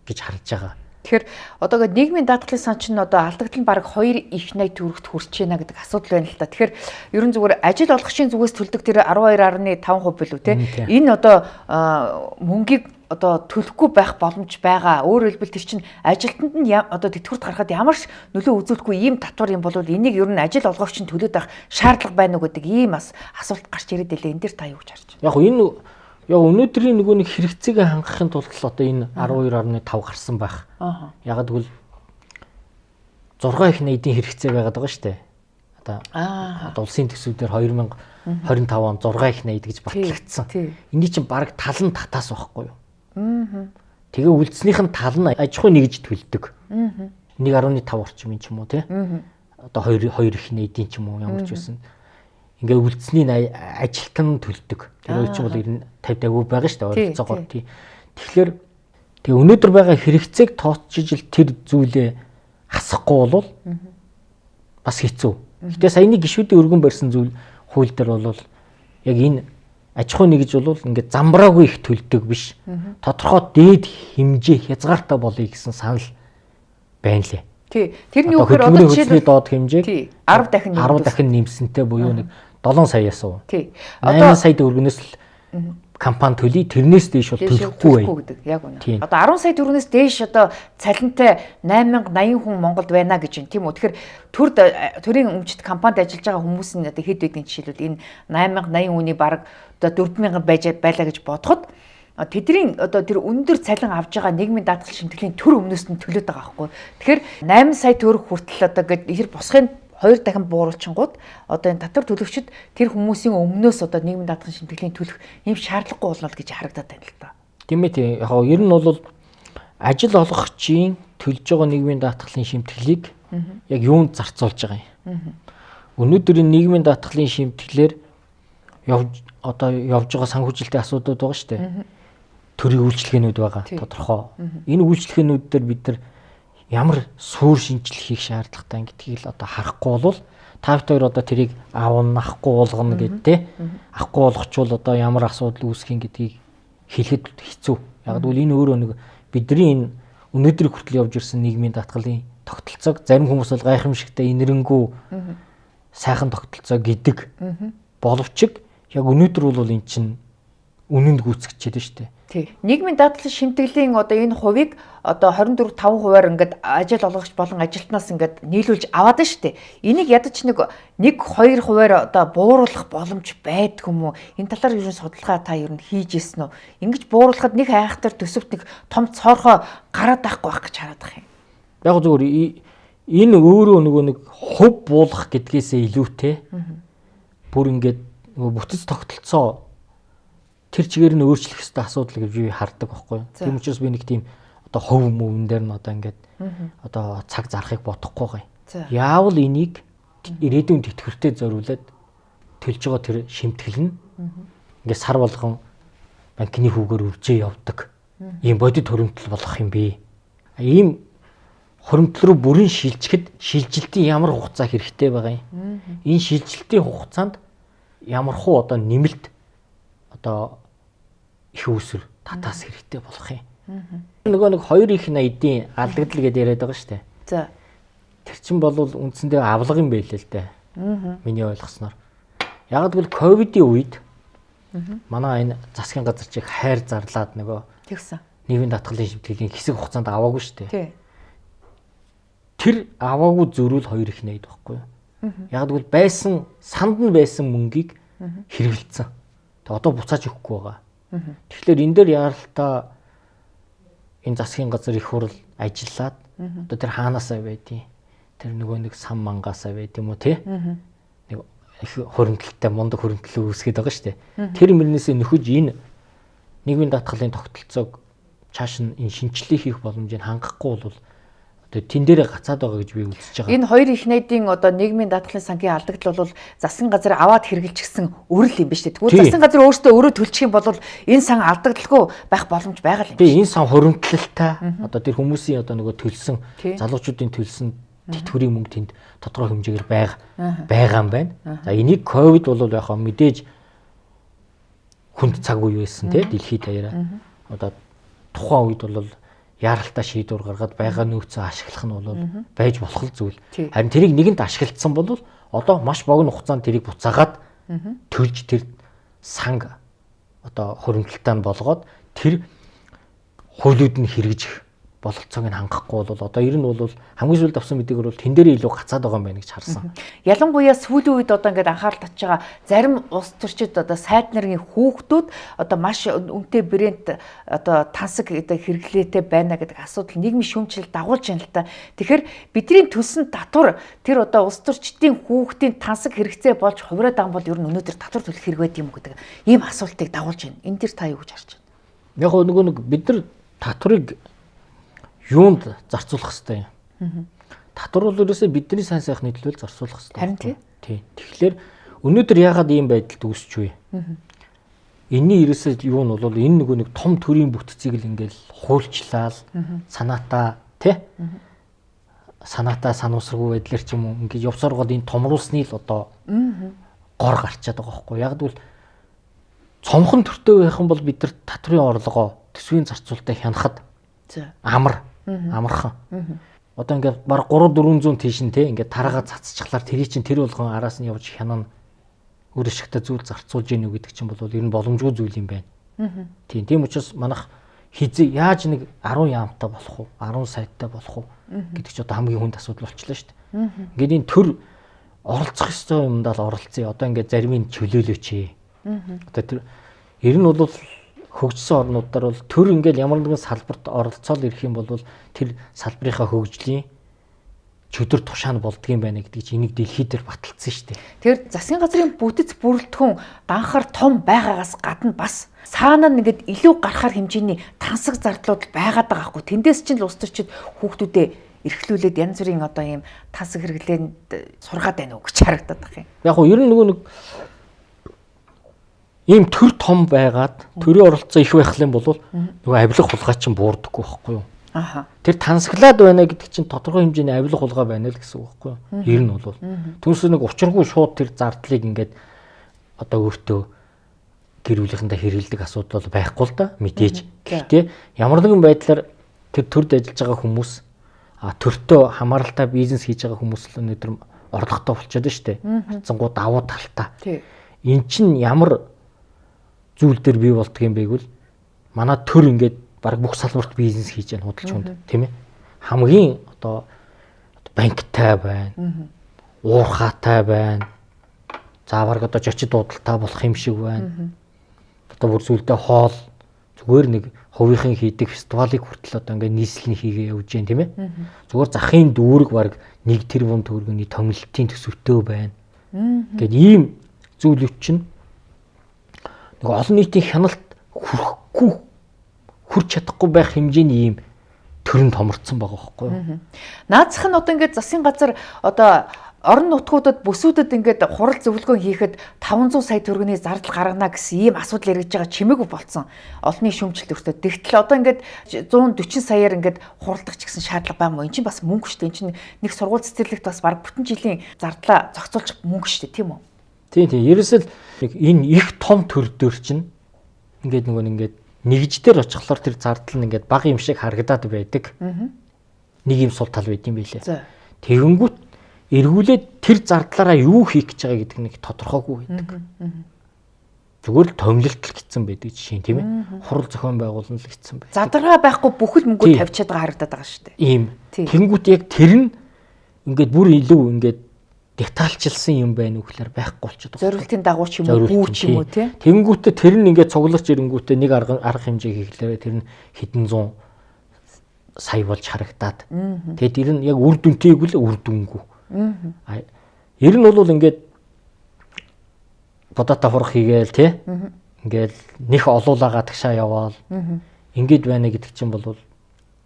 гэж харж байгаа. Тэгэхээр одоо нийгмийн даатгалын сан чинь одоо алдагдал нь бараг 2 их 80 төгрөгт хүрч байна гэдэг асуудал байна л та. Тэгэхээр ерөн зүгээр ажил олгогчийн зүгээс төлдөг тэр 12.5% билүү те. Энэ одоо мөнгийг одоо төлөхгүй байх боломж байгаа. Өөрөөр хэлбэл тэр чинь ажилтнанд нь одоо тэтгэврт гарахад ямар ч нөлөө үзүүлэхгүй ийм татвар юм бол энийг ер нь ажил олгогч нь төлөөд байх шаардлага байна уу гэдэг ийм бас асуулт гарч ирээд байлээ. Энэ дээр та юу гэж харж байна? Яг энэ яг өнөөдрийн нөгөө нэг хэрэгцээг хангахын тулд л одоо энэ 12.5 гарсан байх. Яг тэгвэл 6 их 80-ийн хэрэгцээ байгаад байгаа шүү дээ. Одоо улсын төсвүүдээр 2025 он 6 их 80 гэж батлагдсан. Эний чинь баг тал нь татаас байхгүй юу? Тэгээ үлдснийх нь тал нь аж ахуй нэгж төлдөг. 1.5 орчим ч юм уу тий. Одоо 2 их 80-ийн ч юм уу ямар ч байсан. Ингээ үлдсний ажилтан төлдөг. Тэр чинь бол 50 байгаа шүү дээ ойролцоогоор тий. Тэгэхээр тэгээ өнөөдөр байгаа хэрэгцээг тооцож ижил тэр зүйлээ хасахгүй бол бас хэцүү. Гэтэ саяны гишүүдийн өргөн барьсан зүйл хууль дээр бол яг энэ аж ахуй нэгж бол ингээд замбраагүй их төлдөг биш. Тодорхой дээд хэмжээ хязгаартай болъё гэсэн санал байна лээ. Тий. Тэрний үгээр одоо жишээлбэл доод хэмжээг 10 дахин нэмсэнтэй буюу нэг 7 саяас уу. Тий. 8 сая төгрөгнөөс л компани төлөй тэрнээс дээш бол төлөхгүй гэдэг. Яг үнэ. Одоо 10 сая төгрөгнөөс дээш одоо цалинтай 8080 хүн Монголд байна гэж байна. Тийм үү. Тэгэхээр төрийн өмчт компанид ажиллаж байгаа хүмүүс нь одоо хэд байдгийн жишээлбэл энэ 8080 хүний бараг одоо 4000 байлаа гэж бодоход тэдний одоо тэр өндөр цалин авж байгаа нийгмийн даатгал шимтгэлийн төр өмнөөс нь төлөөд байгаа байхгүй. Тэгэхээр 8 сая төгрөг хүртэл одоо гээд ихэр босхын 2 дахин бууруулчингууд одоо энэ татвар төлөгчид тэр хүмүүсийн өмнөөс одоо нийгмийн даатгал шимтгэлийн төлөх юм шаардлагагүй болно гэж харагдаад байна л да. Тийм ээ тийм. Яг ер нь бол ажил олгогчийн төлж байгаа нийгмийн даатгалын шимтгэлийг яг юунд зарцуулж байгаа юм. Өнөөдөр нийгмийн даатгалын шимтгэлээр явж байгаа санхүүжилтийн асуудлууд байгаа шүү дээ. Төрийн үйлчлэгээнүүд байгаа тодорхой. Энэ үйлчлэгээнүүд дээр бид нар ямар суур шинжилгээ хийх шаардлагатай гэдгийг л одоо харахгүй бол та хоёр одоо тэрийг авахгүй болгоно гэдэг. Авахгүй болгочвол одоо ямар асуудал үүсэх юм гэдгийг хэлэхэд хэцүү. Яг гэвэл энэ өөрөө нэг бидний энэ өнөөдөр хүртэл явж ирсэн нийгмийн даатгалын тогтолцоог зарим хүмүүс бол гайхамшигтай инэрэнгүү сайхан тогтолцоо гэдэг боловч яг өнөөдөр бол эн чинь үнэнд гүйцэгчээд шүү дээ. Тий. Нийгмийн даатгалын шимтгэлийн одоо энэ хувийг одоо 24.5%-аар ингээд ажил олгогч болон ажилтнаас ингээд нийлүүлж аваад нь шүү дээ. Энийг ядаж 1-2%-аар одоо бууруулах боломж байдаг юм уу? Энэ талаар юу судалгаа та ер нь хийж ирсэн үү? Ингэж бууруулахад нэг айхтар төсөвт нэг том цоорхоо гараад байхгүй байх гэж хараад байгаа юм. Яг зөвөр энэ өөрөө нэг хувь буулгах гэдгээсээ илүүтэй. Бүр ингээд бүтэц тогтолцоо тэр чигээр нь өөрчлөх ёстой асуудал гэж би хардаг байхгүй юу. Тийм учраас би нэг тийм одоо хов мөвн дээр нь одоо ингээд одоо цаг зарахыг бодохгүй байгаа юм. Яавал энийг ирээдүйн тэтгэвртэй зориулаад төлж байгаа тэр шимтгэл нь ингээд сар болгон банкны хүүгээр үржээ явдаг. Ийм бодит хөрөмтөл болох юм бэ. Ийм хөрөмтөл рүү бүрэн шилжихэд шилжилтийн ямар хугацаа хэрэгтэй байгаа юм. Энэ шилжилтийн хугацаанд ямар хуу одоо нэмэлт одоо их усэр татаас хэрэгтэй болох юм. Нэг 2 их 80-ийн алдагдал гэдээ яриад байгаа шүү дээ. За. Тэр чинь бол үндсэндээ авлага юм байлээ л дээ. Миний ойлгосноор. Яг гэвэл ковидын үед манай энэ засгийн газар чиг хайр зарлаад тэгсэн. Нийгмийн даатгалын шимтгэлийн хэсэг хугацаанд аваагүй шүү дээ. Тий. Тэр аваагүй зөрүүл 2 их 80 байхгүй юу? Яг гэвэл санд нь байсан мөнгийг хэрэгэлцсэн. Тэгээ одоо буцааж өгөхгүй байгаа. Тэгэхээр энэ дээр яаралтай энэ засгийн газар их хурл ажиллаад одоо тэр хаанаасаа байдیں۔ Тэр нэг сан мангаасаа байд юм уу те? Нэг их хөрөнгөлтэй мундаг хөрөнгөлөө үүсгээд байгаа шүү дээ. Тэр мөрнөөсөө нөхөж энэ нийгмийн даатгалын тогтолцоог цааш нь энэ шинжилгээ хийх боломжийг хангахгүй бол тэн дээрээ гацаад байгаа гэж би үзэж байгаа. Энэ 2 их 80-ийн одоо нийгмийн даатгалын сангийн алдагдал бол засгийн газар аваад хэрэгжилчихсэн өрөл юм биш үү? Тэгвэл засгийн газар өөртөө өөрөө төлчих юм бол энэ сан алдагдaltaгүй байх боломж байгаа юм. Тэгээ энэ сан хуримтлалтай одоо тэр хүмүүсийн одоо төлсөн залуучуудын төлсөн тэтгэврийн мөнгө тэнд тодорхой хэмжээгээр байгаа юм байна. За энийг ковид бол яг мэдээж хүнд цаг үе байсан те дэлхийд даяараа. Одоо тухайн үед бол яаралтай шийдвэр гаргаад байгаа нөөцөө ашиглах нь бол байж болох зүйл. Харин тэрийг нэгэнт ашиглагдсан бол одоо маш богино хугацаанд тэрийг буцаагаад төлж тэр санг одоо хөрөнгөлтөө болгоод тэр хуулиуд нь хэрэгжих бололцоог нь хангахгүй бол одоо ер нь бол хамгийн сүүлд авсан мэдээгээр бол тэн дээр илүү гацаад байгаа юм байна гэж харсан. Ялангуяа сүүлийн үед одоо ингээд анхаарал татж байгаа зарим улс төрчид одоо сайд нарын хүүхдүүд одоо маш үнэтэй брэнд одоо тансаг одоо хэрэглээтэй байна гэдэг асуудал нийгмийн шүүмжлэл дагуулж байна л та. Тэгэхээр бидний төлсөн татвар тэр одоо улс төрчдийн хүүхдийн тансаг хэрэгцээ болж хувираад байгаа бол ер нь өнөөдөр татвар төлөх хэрэг байд юм гэдэг ийм асуултыг дагуулж байна. Энэ дээр та юу гэж харж байна? Яг нэг бид нар татварыг юунд зарцуулах хэрэгтэй юм. Татвар бол ерөөсөө бидний сайн сайхны төлөө зарцуулах хэрэгтэй. Харин тий. Тэгэхээр өнөөдөр яагаад ийм байдалд үүсч вэ? Энийн ерөөсөө юу нь бол энэ нэг том төрийн бүтцийг л ингээл хуульчлал санаатаа тий санаатай сануусргүй байдлаар ч юм уу ингээд явсаар гол энэ томруулсны л одоо гор гарчаад байгаа байхгүй. Яг гэвэл цомхон төртөө байх юм бол бид нар татврын орлогоо төсвийн зарцуулалтаа хянахад амархан. Одоо ингээд баг 300-400 тийш нь те ингээд тараагаа цацчихлаар тэрий чинь тэр болгон араас нь явж хянана өөр ашигтай зүйл зарцуулж гэнэ үү гэдэг чинь бол ер нь боломжгүй зүйл юм байна. Тийм учраас манайх хизээ яаж нэг 10 яамтай болох уу 10 сайттай болох уу гэдэг чинь одоо хамгийн хүнд асуудал болчихлоо шүү дээ. Ингээд энэ төр оролцох ёстой юмдаа л оролцъё. Одоо ингээд зарим нь чөлөөлөөч. Одоо тэр ер нь бол хөгжсөн орнуудаар бол төр ингээд ямар нэгэн салбарт оролцоол ирэх юм бол тэр салбарынхаа хөгжлийн чөдөр тушаан болдгийм байна гэдэг чинь энийг дэлхийд дээр баталсан шүү дээ. Тэгэхээр засгийн газрын бүтэц бүрэлдэхүүн данхаар том байгаагаас гадна бас цаана нэгэд илүү гарахаар хэмжээний тансаг зардлууд байгаад байгаа хгүй. Тэндээс чинь л улс төрчид хүүхдүүдэд эрхлүүлээд янз бүрийн одоо ийм тансаг хэрэглээнд сургаад байна уу гэж харагдаад байгаа юм. Яг нь ер нь нөгөө нэг ийм төр том байгаад төрийн оролцоо их байх юм бол нөгөө авилга хулгай чинь буурдаггүй байхгүй юу? Тэр тансаглаад байна гэдэг чинь тодорхой хэмжээний авилга хулгай байна л гэсэн үг байхгүй юу? Ер нь бол түүнээс нэг учиргүй шууд тэр зардлыг ингээд одоо өөртөө гэр бүлийнхэнтэй хэрэгэлдэг асуудал бол байхгүй л да мэдээж. Гэхдээ ямар нэгэн байдлаар тэр төрд ажиллаж байгаа хүмүүс төртөө хамааралтай бизнес хийж байгаа хүмүүс л өнөөдөр орлоготой болчиход байна шүү дээ. Хацсангуу давуу талтай. Эн чинь ямар зүйл дээр бий болдго юм бэ гэвэл манай төр ингээд баг бүх салбарт бизнес хийж байгаа худалч хүнд тийм ээ. Хамгийн одоо банктай байна. Уурхаатай байна. Зааварг одоо жочид дуудалтай болох юм шиг байна. Одоо бүр зүйлдээ хоол зүгээр нэг хувийнхын хийдэг фестивалыг хүртэл одоо ингээд нийслэл хийгээ явж гэн тийм ээ. Зүгээр захын дүүрэг баг 1 тэрбум төгрөгийн томилтын төсөвтэй байна. Ингээд ийм зүйлүүд чинь нэг олон нийтийн хяналт хүрч чадахгүй байх хэмжээний ийм төрөнд томорцсон байгаа байхгүй юу? Наацх нь одоо ингээд засгийн газар одоо орон нутгуудад бүсүүдэд ингээд хурал зөвлөгөө хийхэд 500 сая төгрөгийн зардал гаргана гэсэн ийм асуудал эргэж байгаа чимээгүй болцсон. Олонний шүүмжлэлт өртөө. Тэгтэл одоо ингээд 140 саяар ингээд хуралдах ч гэсэн шаардлага байгаа мó. Энд чинь бас мөнгө шүү дээ. Энд чинь нэг сургууль цэцэрлэгт бас баг бүтэн жилийн зардлаа зохицуулж мөнгө шүү дээ, тийм үү? Тийм. Ерөөсөл энэ их том төр дөр чинь ингээд нөгөө ингээд нэгждэр очихлоор тэр зардал нь ингээд бага юм шиг харагдаад байдаг. Нэг юм сул тал байд юм билээ. Тэгэнгүүт эргүүлээд тэр зардлаараа юу хийх гэж байгаа гэдэг нэг тодорхойгүй байдаг. Зүгээр л томилолт л гитсэн байдаг жишээ тийм ээ. Хурал зохион байгуулалт л гитсэн байдаг. Задаргаа байхгүй бүхэл мөнгөө тавьчаад байгаа харагдаад байгаа шүү дээ. Ийм. Тэнгүүт яг тэр нь ингээд бүр илүү ингээд детальчилсан юм байна уу гэхээр байхгүй болчиход байна. Зорилтын дагуу ч юм уу, бүү ч юм уу тий. Тэнгүүтээ тэр нь ингээд цугларч ирэнгүүтээ нэг арга хэмжээ хийхлээр тэр нь хэдэн зуун сая болж харагдаад. Тэгээд тэр нь яг үр дүнтэйг л үр дүнгүй. Ер нь бол ингээд бодота хурах хийгээл тий. Ингээд нэх олуулаагаа тагшаа яваал. Ингээд байна гэдэг чинь бол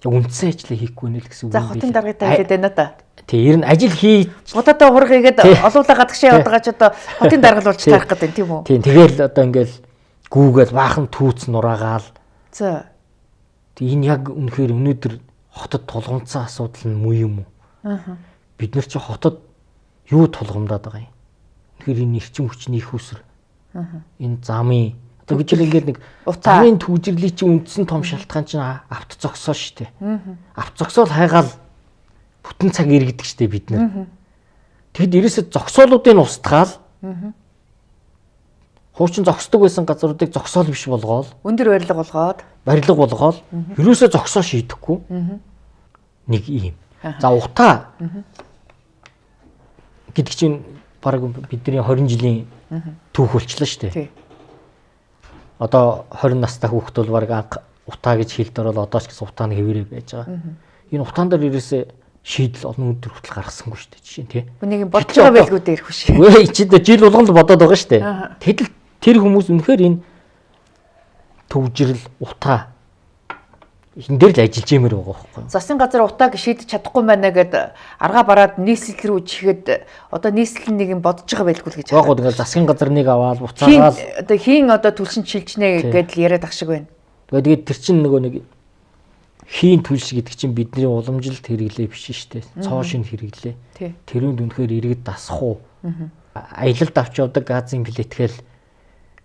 үндсэн ажлыг хийхгүй нэ л гэсэн үг. За хотын даргатаа хэлээд байна да. Тий, ер нь ажил хий. Бодота хурах хийгээд олуулаагаа тагшаа яваад байгаа ч одоо хотын даргалуулж тарах гэдэг тийм үү? Тийм, тэгэл одоо ингээд гүүгээл баахан түүц нураагаал. За. Энэ яг үнэхээр өнөөдөр хотод тулгамдсан асуудал нь муу юм уу? Бид нар чи хотод юу тулгамдаад байгаа юм? Тэгэхээр энэ эрчим хүчний их усэр. Энэ замын одоо бид л ингээд нэг замын төвжирлийн чи үндсэн том шалтгаан чинь авто зогсоо штэ. Авто зогсоол хайгаал бүтэн цаг иргэдэг штэ бид нар. Тэгэд ерөөсө зогсоолуудыг устгаал. Хуучин зогсдог байсан газруудыг зогсоол биш болгоол. Өндөр барилга болгоол. Ерөөсө зогсоо шийдэхгүй. Нэг юм. За утаа гэдэг чинь баг бидний 20 жилийн түүх болчихлоо шүү дээ. Одоо 20 настай хүүхэд бол баг анх утаа гэж хэлд орол одоо ч гэсэн утааны хэвээрээ байж байгаа. Энэ утаан дээр ерөөсөө шийдэл олон өдөр хүртэл гаргасангүй шүү дээ жишээ нь тий. Үнийг бодож байгаа байлгүй дээ ирэхгүй шүү. Үгүй чи жил болгон л бодоод байгаа шүү дээ. Тэгэл тэр хүмүүс үнэхээр энэ төвжирэл утаа энэ дээр л ажиллаж юмэр байгаа байхгүй юу? Засгийн газар утааг шийдэж чадахгүй байна гэд аргаа бараад нийслэл рүү чихэд одоо нийслэл нэг юм бодож байгаа байлгүй л гэж байна. Яг гоо засгийн газар нэг аваад буцаагаал одоо хийн одоо түлшин шилжнэ гэдэл яриад ах шиг байна. Тэгээд тэр чинь нөгөө нэг хийн түлш гэдэг чинь бидний уламжилт хэрэглээ биш шүү дээ. Цоо шин хэрэглээ. Тэрүүнд үнэхээр иргэд дасах уу? Аялалд авч явдаг газын билетгээл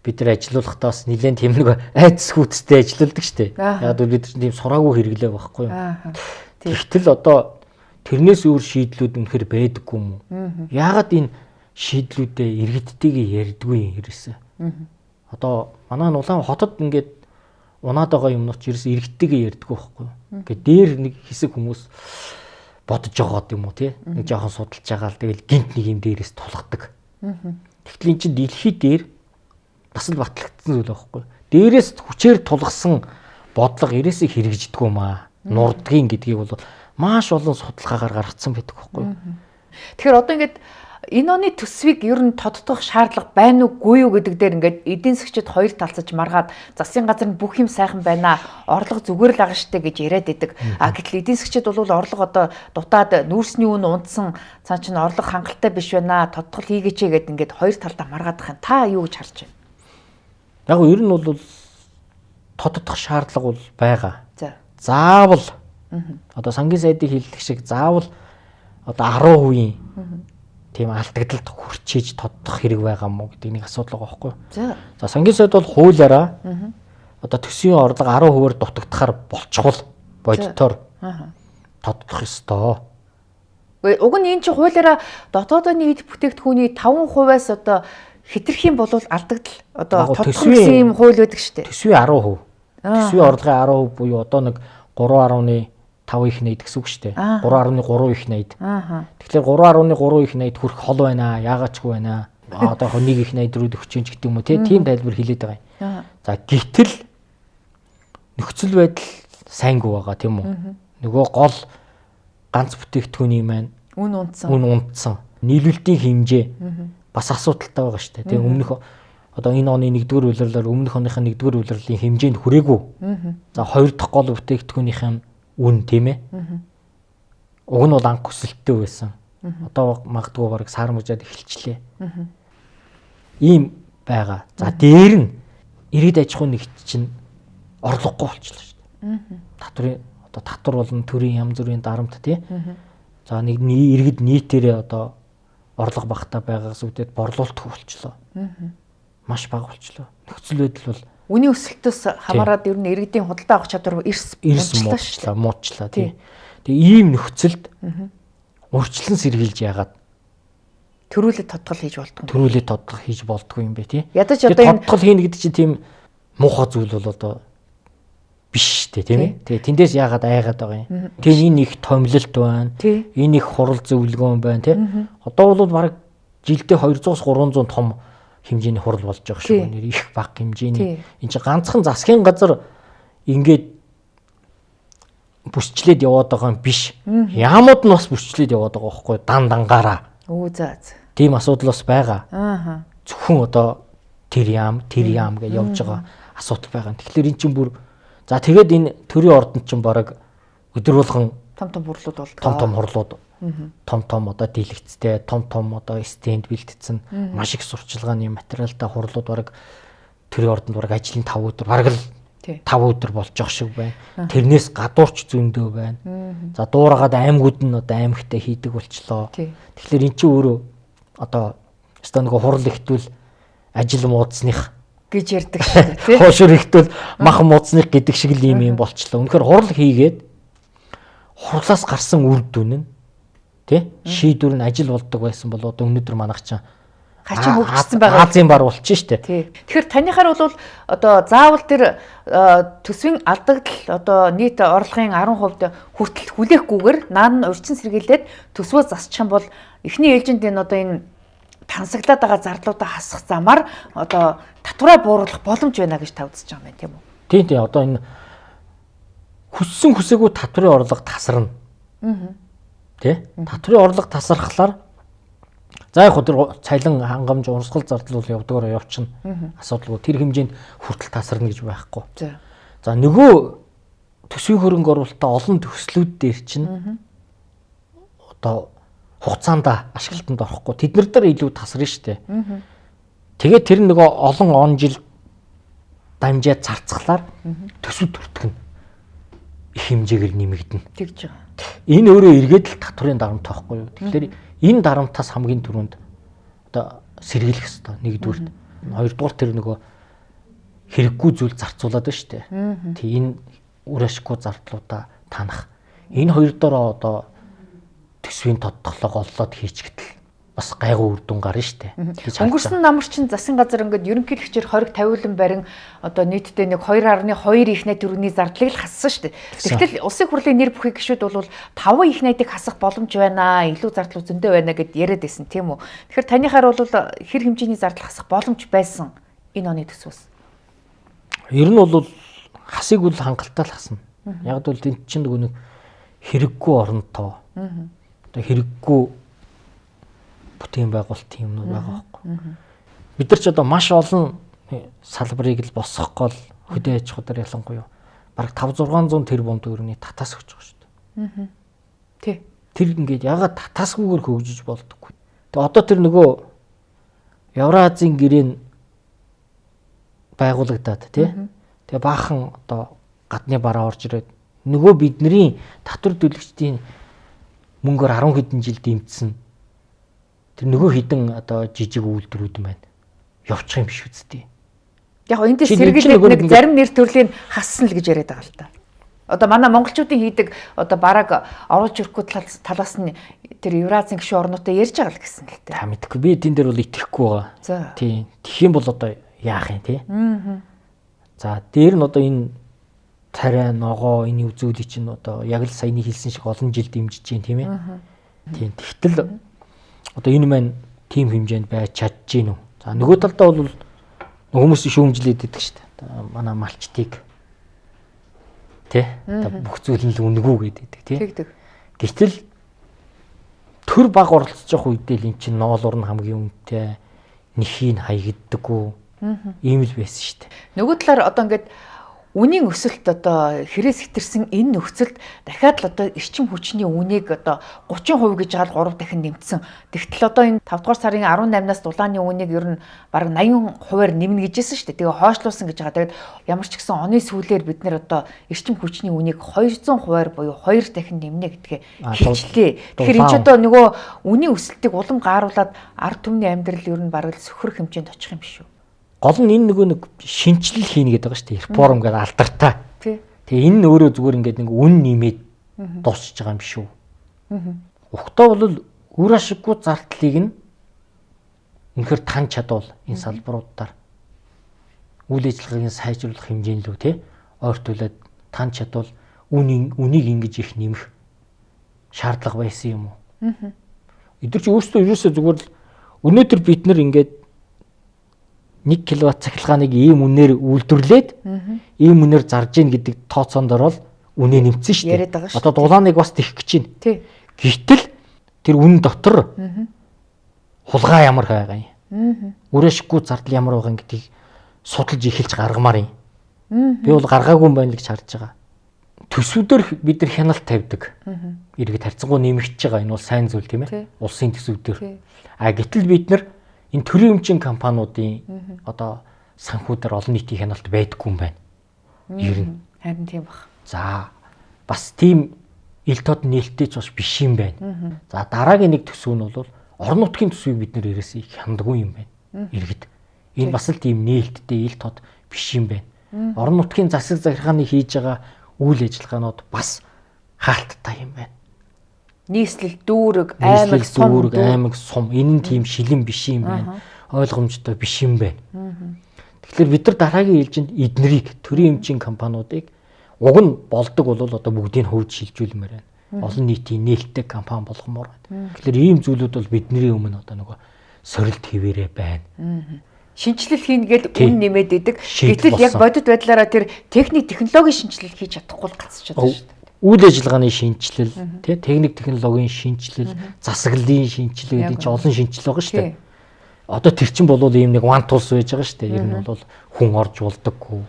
бид нар ажилуулахдаа бас нэлээд тийм нэг айдсгүүдтэй ажилладаг шүү дээ. Яг бол бид тийм сураагүй хэрэглээ байхгүй юу? Тэгтэл одоо тэрнээс өөр шийдлүүд үнэхээр байдаггүй юм уу? Яагаад энэ шийдлүүдээ иргэдтэйгээ ярьдгүй юм хэрэгсэ? Одоо манай улаан хотод ингээд унаад байгаа юмнууд ч ерөөс иргэдтэйгээ ярьдаггүй байхгүй юу? Ингээд дээр нэг хэсэг хүмүүс бодож байгаа юм уу тий? Нэг жоохон судалж байгаа л тэгэл гинт нэг юм дээрээс тулгадаг. Тэгтэл эн чинь дэлхий дээр бас л батлагдсан зүйл байхгүй юу? Дээрээс хүчээр тулгасан бодлого ерөөсөө хэрэгждэггүй маа. Нурдгийн гэдгийг бол маш олон судалгаагаар гаргацсан байдаг байхгүй юу? Тэгэхээр одоо ингээд энэ оны төсвийг ер нь тодтогох шаардлага байна уугүй юу гэдэг дээр ингээд эдийн засгчид хоёр талцаж маргаад засгийн газар нь бүх юм сайхан байна, орлого зүгээр л байгаа штэ гэж яриад байдаг. Гэтэл эдийн засгчид бол орлого одоо дутаад нүүрсний үн унтсан цаа чин орлого хангалттай биш байна, тодтогол хийгээч гэдэг ингээд хоёр талдаа маргаад байгаа юм. Та юу гэж харж байна? Яг нь ер нь бол тодтогох шаардлага бол байгаа. Заавал одоо сангийн сайдыг хэлдэг шиг заавал одоо 10% тийм алдагдалд хүрчээж тодтох хэрэг байгаа мó гэдэг нэг асуудал байгаа байхгүй юу? За сангийн сайд бол хуулиараа одоо төсвийн орлого 10%-аар дутагдахаар болчихвол бодитоор тодтох ёстой. Уг нь энэ чинь хуулиараа дотоодын эд бүтээгдэхүүний 5%-аас одоо хэтэрх юм бол алдагдал одоо тодтох гэсэн юм хууль байдаг шүү дээ. Төсвийн 10%. Төсвийн орлогын 10% буюу одоо нэг 3.5 их найд гэсэн үг шүү дээ. 3.3 их найд. Тэгэхээр 3.3 их найд хүрэх хол байна. Яагаад ч үгүй байна. Одоо нэг их найд руу өгч гэдэг юм уу тийм тайлбар хэлээд байгаа юм. За гэтэл нөхцөл байдал сайнгүй байгаа тийм үү? Нөгөө гол ганц бүтээгдэхүүний маань үн унтсан. Нийлүүлэлтийн хэмжээ бас асуудалтай байгаа шүү дээ. Тийм өмнөх одоо энэ оны 1-р улирлаар өмнөх оныхын 1-р улирлын хэмжээнд хүрээгүй. За 2 дахь гол бүтээгдэхүүнийхэн үн тийм ээ. Уг нь бол анх өсөлттэй байсан. Одоо магадгүй бараг сар мужаад эхэлчлээ. Ийм байгаа. За дээр нь иргэд аж ахуйн нэгт чинь орлогогүй болчихлоо шүү дээ. Татврын одоо татвар болон төрийн янз бүрийн дарамт тий. За нэг иргэд нийтээрээ одоо орлого багтаа байгаагаас үүдээд борлуулалтгүй болчихлоо. Маш бага болчихлоо. Нөхцөл байдал бол үнийн өсөлтөөс хамаарад ер нь иргэдийн худалдаа авах чадвар эрс муучлаа тий. Тэгээ ийм нөхцөлд урьдчилан сэргийлж яагаад төрүүлээд тодтол хийж болдгоо. Төрүүлээд тодтол хийж болдгоо юм бэ тий. Ядаж одоо энэ тодтол хийнэ гэдэг чинь тийм муухай зүйл бол одоо биш шүү дээ тийм ээ. Тэгээ тэндээс яагаад айгаад байгаа юм. Тэгээ энэ их томилолт байна. Энэ их хурал зөвлөгөөн байна тий. Одоо бол баг жилдээ 200-300 том хэмжээний хурал болж байгаа шүү. Нэр их бага хэмжээний. Энд чинь ганцхан засгийн газар ингээд бүсчлээд яваад байгаа юм биш. Яамууд нь бас бүсчлээд яваад байгаа байхгүй дан дангаараа. Тийм асуудал бас байгаа. Зөвхөн одоо тэр яам гэж явж байгаа асуудал байгаа. Тэгэхээр эн чинь бүр за тэгээд энэ төрийн ордонд чинь бараг өдөр болгон том хурлууд болдог. Том хурлууд. Том одоо дэлгэцтэй, том одоо стенд бэлтгэсэн маш их сурчлагын материалтай хурлууд бараг төрийн ордонд бараг ажлын 5 өдөр бараг л 5 өдөр болж байгаа шиг байна. Тэрнээс гадуурч зөндөө байна. За дуурайгаад аймагуд нь одоо аймагтай хийдэг болчлоо. Тэгэхээр эн чинь өөрөө одоо өстой нэг хурал ихтвэл ажил муудсных гэж ярьдаг шүү дээ тий. Хоошор ихтвэл мах муудсных гэдэг шиг л юм болчлоо. Үнэхээр хурал хийгээд хурлаас гарсан үр дүн нь тий шийдвэр нь ажил болдог байсан бол одоо өнөөдөр манайх чинь хачин хөгжсөн байгаа. Азийн бар болчих шүү дээ. Тэгэхээр танихаар бол одоо заавал тэр төсвийн алдагдал одоо нийт орлогын 10% хүртэл хүлээхгүйгээр наан нь урьдчилан сэргийлээд төсвөө засчих юм бол эхний ээлжинд энэ одоо энэ тансаглаад байгаа зарлуудаа хасах замаар одоо татвараа бууруулах боломж байна гэж та үзэж байгаа юм тийм үү? Тийм одоо энэ хүссэн хүсээгүй татврын орлого тасарна. Тэ? Татврын орлого тасархлаар за яг өдөр цалин хангамж урсгал зардал бол явдгаар явчихна. Асуудалгүй тэр хэмжээнд хүртэл тасарна гэж байхгүй. За нөгөө төсвийн хөрөнгө оруулалтаа олон төслүүд дээр чинь одоо хугацаанд ашиглалтанд орохгүй тэднэр дээр илүү тасарна шүү дээ. Тэгээд тэр нөгөө олон он жил дамжаад зарцглаар төсөв төртгөн. их хэмжээгээр нэмэгдэнэ. Тэгж байгаа. Энэ өөрөө эргээд л татварын дарамт байхгүй юу? Тэгэхээр энэ дарамтаас хамгийн түрүүнд одоо сэргийлэх ёстой. Нэгдүгээр. Хоёрдугаар тэр нөгөө хэрэггүй зүйл зарцуулаад байна шүү дээ. Тэг энэ үр ашиггүй зардлуудаа танах. Энэ хоёр дороо одоо төсвийн тодтоглоо оллоод хийчихтэл бас гайгүй үр дүн гарна шүү дээ. Өнгөрсөн намарчин засгийн газар ингээд ерөнхийлөгчөөр 20 50 барин одоо нийтдээ нэг 2.2 их найд төгрөгийн зардлыг л хассан шүү дээ. Тэгтэл улсын хурлын нэр бүхий гишүүд бол 5 их найдыг хасах боломж байна, илүү зардал зөндөө байна гэд яриад байсан тийм үү. Тэгэхээр танихаар бол хэр хэмжээний зардал хасах боломж байсан энэ оны төсвөөс. Ер нь бол хасыг үл хангалттай л хасна. Яг бол энэ чинь нөгөө нэг хэрэггүй оронтой. Одоо хэрэггүй бүтээн байгуулалт юмнууд байгаа байхгүй. Бид нар ч одоо маш олон салбарыг л босгохгүй л хөдөө аж ахуйн ялангуяа бараг 500-600 тэрбум төгрөгийн татаас өгч байгаа шүү дээ. Тий. Тэр ингээд ягаад татаасгүйгээр хөгжиж болдоггүй. Тэгээ одоо тэр нөгөө Евразийн гэрээ байгуулагдаад тий. Тэгээ баахан одоо гадны бараа орж ирээд нөгөө бидний татвар төлөгчдийн мөнгөөр 10 хэдэн жил дэмжсэн тэр нөгөө хідэн одоо жижиг үйлдвэрүүд юм байна. Явчих юм биш үсттэй. Яг энд сэргийлээд нэг зарим нэр төрлийн хассан л гэж яриад байгаа л та. Одоо манай монголчуудын хийдэг одоо бараг оруулж ирэхгүй талаас нь тэр Евразийн гишүүн орнуудаа ярьж байгаа л гэсэн л дээ. Та мэдгүй би тэн дээр бол итгэхгүй байгаа. Тийм. Тэгэх юм бол одоо яах юм те? За дээр нь одоо энэ царай ногоо энэ үзүүлэг чинь одоо яг л саяны хэлсэн шиг олон жил дэмжиж чинь тийм ээ. Тийм. Тэгтэл одоо энэ маань тим хэмжээнд байж чадчихэв үү? За нөгөө талдаа бол хүмүүс шүүмжлээд идэг шүү дээ. Манай малчтыг тий бүх зүйл нь л үнэгүй гэдэг тий. Тэгдэг. Гэтэл төр баг оролцож явах үедээ л эн чинь ноолуур нь хамгийн үнэтэй, нэхийг хаягддаггүй. Ийм л байсан шүү дээ. Нөгөө талаар одоо ингээд үнийн өсөлт одоо хэрэгс хэтэрсэн энэ нөхцөлд дахиад л одоо эрчим хүчний үнийг одоо 30% гэж байгаа 3 дахин нэмсэн. Тэгтэл одоо энэ 5 дугаар сарын 18-наас дулааны үнийг ер нь бараг 80%-аар нэмнэ гэжсэн шүү дээ. Тэгээ хойшлуулсан гэж байгаа. Тэгээд ямар ч гэсэн оны сүүлээр бид нэр одоо эрчим хүчний үнийг 200%-аар буюу 2 дахин нэмнэ гэдгээ хэлжлээ. Тэгэхээр энэ ч одоо нөгөө үнийн өсөлтийг улам гааруулад ард түмний амьдрал ер нь бараг л сөхрөх хэмжээнд очих юм биш үү? Гол нь энэ нөгөө нэг шинжилэл хийнэ гэдэг байгаа шүү дээ. Реформ гэдэг алдартай. Тэгээ энэ өөрөө зүгээр ингээд нэг үн нэмээд дуусчихж байгаа юм биш үү? Ухтаа бол үр ашиггүй зардлыг нь үнэхээр тань чадвал энэ салбаруудаар үйл ажиллагааг сайжруулах хэмжээнд лөө тий ойртуулад тань чадвал үнийг ингэж их нэмэх шаардлага байсан юм уу? Эдгээр чи өөрсдөө ерөөсөө зүгээр л өнөөдөр бид нар ингээд 1 кВт цахилгааныг ийм үнээр үйлдвэрлээд ийм үнээр зарж ийн гэдэг тооцоонд ороод үнэ нэмсэн шүү дээ. Одоо дулааныг бас тэгэх гэж байна. Гэтэл тэр үн дотор хулгай ямар байгаа юм. Үр ашиггүй зардал ямар байгаа гэдгийг судалж эхэлж гаргамаар юм. Би бол гаргаагүй юм байна л гэж харж байгаа. Төсвүүдээр бид нар хяналт тавьдаг. Иргэд харьцангуй нэмэгдэж байгаа. Энэ бол сайн зүйл тийм ээ. Улсын төсвүүдээр. Гэтэл бид нар энэ төрийн өмчийн компаниудын одоо санхүүдээр олон нийтийн хяналт байдаггүй юм байна. Ер нь. Харин тийм баг. За бас тийм ил тод нээлттэй ч бас биш юм байна. За дараагийн нэг төсөв нь бол орон нутгийн төсвийг бид нэр ерөөсөө хяндаггүй юм байна. Иргэд. Энэ бас л тийм нээлттэй ил тод биш юм байна. Орон нутгийн засаг захиргааны хийж байгаа үйл ажиллагаанууд бас хаалттай юм байна. Нийслэл дүүрэг, аймаг, сум энэ нь тийм шилэн биш юм байна. Ойлгомжтой биш юм байна. Тэгэхээр бид нар дараагийн ээлжинд эднэрийг төрийн эмчийн компаниудыг уг нь болдог бол одоо бүгдийг хөвж шилжүүлмээр байна. Олон нийтийн нээлттэй компани болгомоор байна. Тэгэхээр ийм зүйлүүд бол бидний өмнө одоо нөгөө сорилт хэвээрээ байна. Шинжилэл хийнгээд үн нэмээд идэг. Гэтэл яг бодит байдлаараа тэр техник технологийн шинжилэл хийж чадахгүй л гацчихж байгаа шүү дээ. Үйл ажиллагааны шинжилэл, тий техник технологийн шинжилэл, засаглалын шинжилэл гэдэг чинь олон шинжилэл байгаа шүү дээ. Одоо тэр чинь бол ийм нэг one tools байж байгаа шүү дээ. Ер нь бол хүн орж болдоггүй.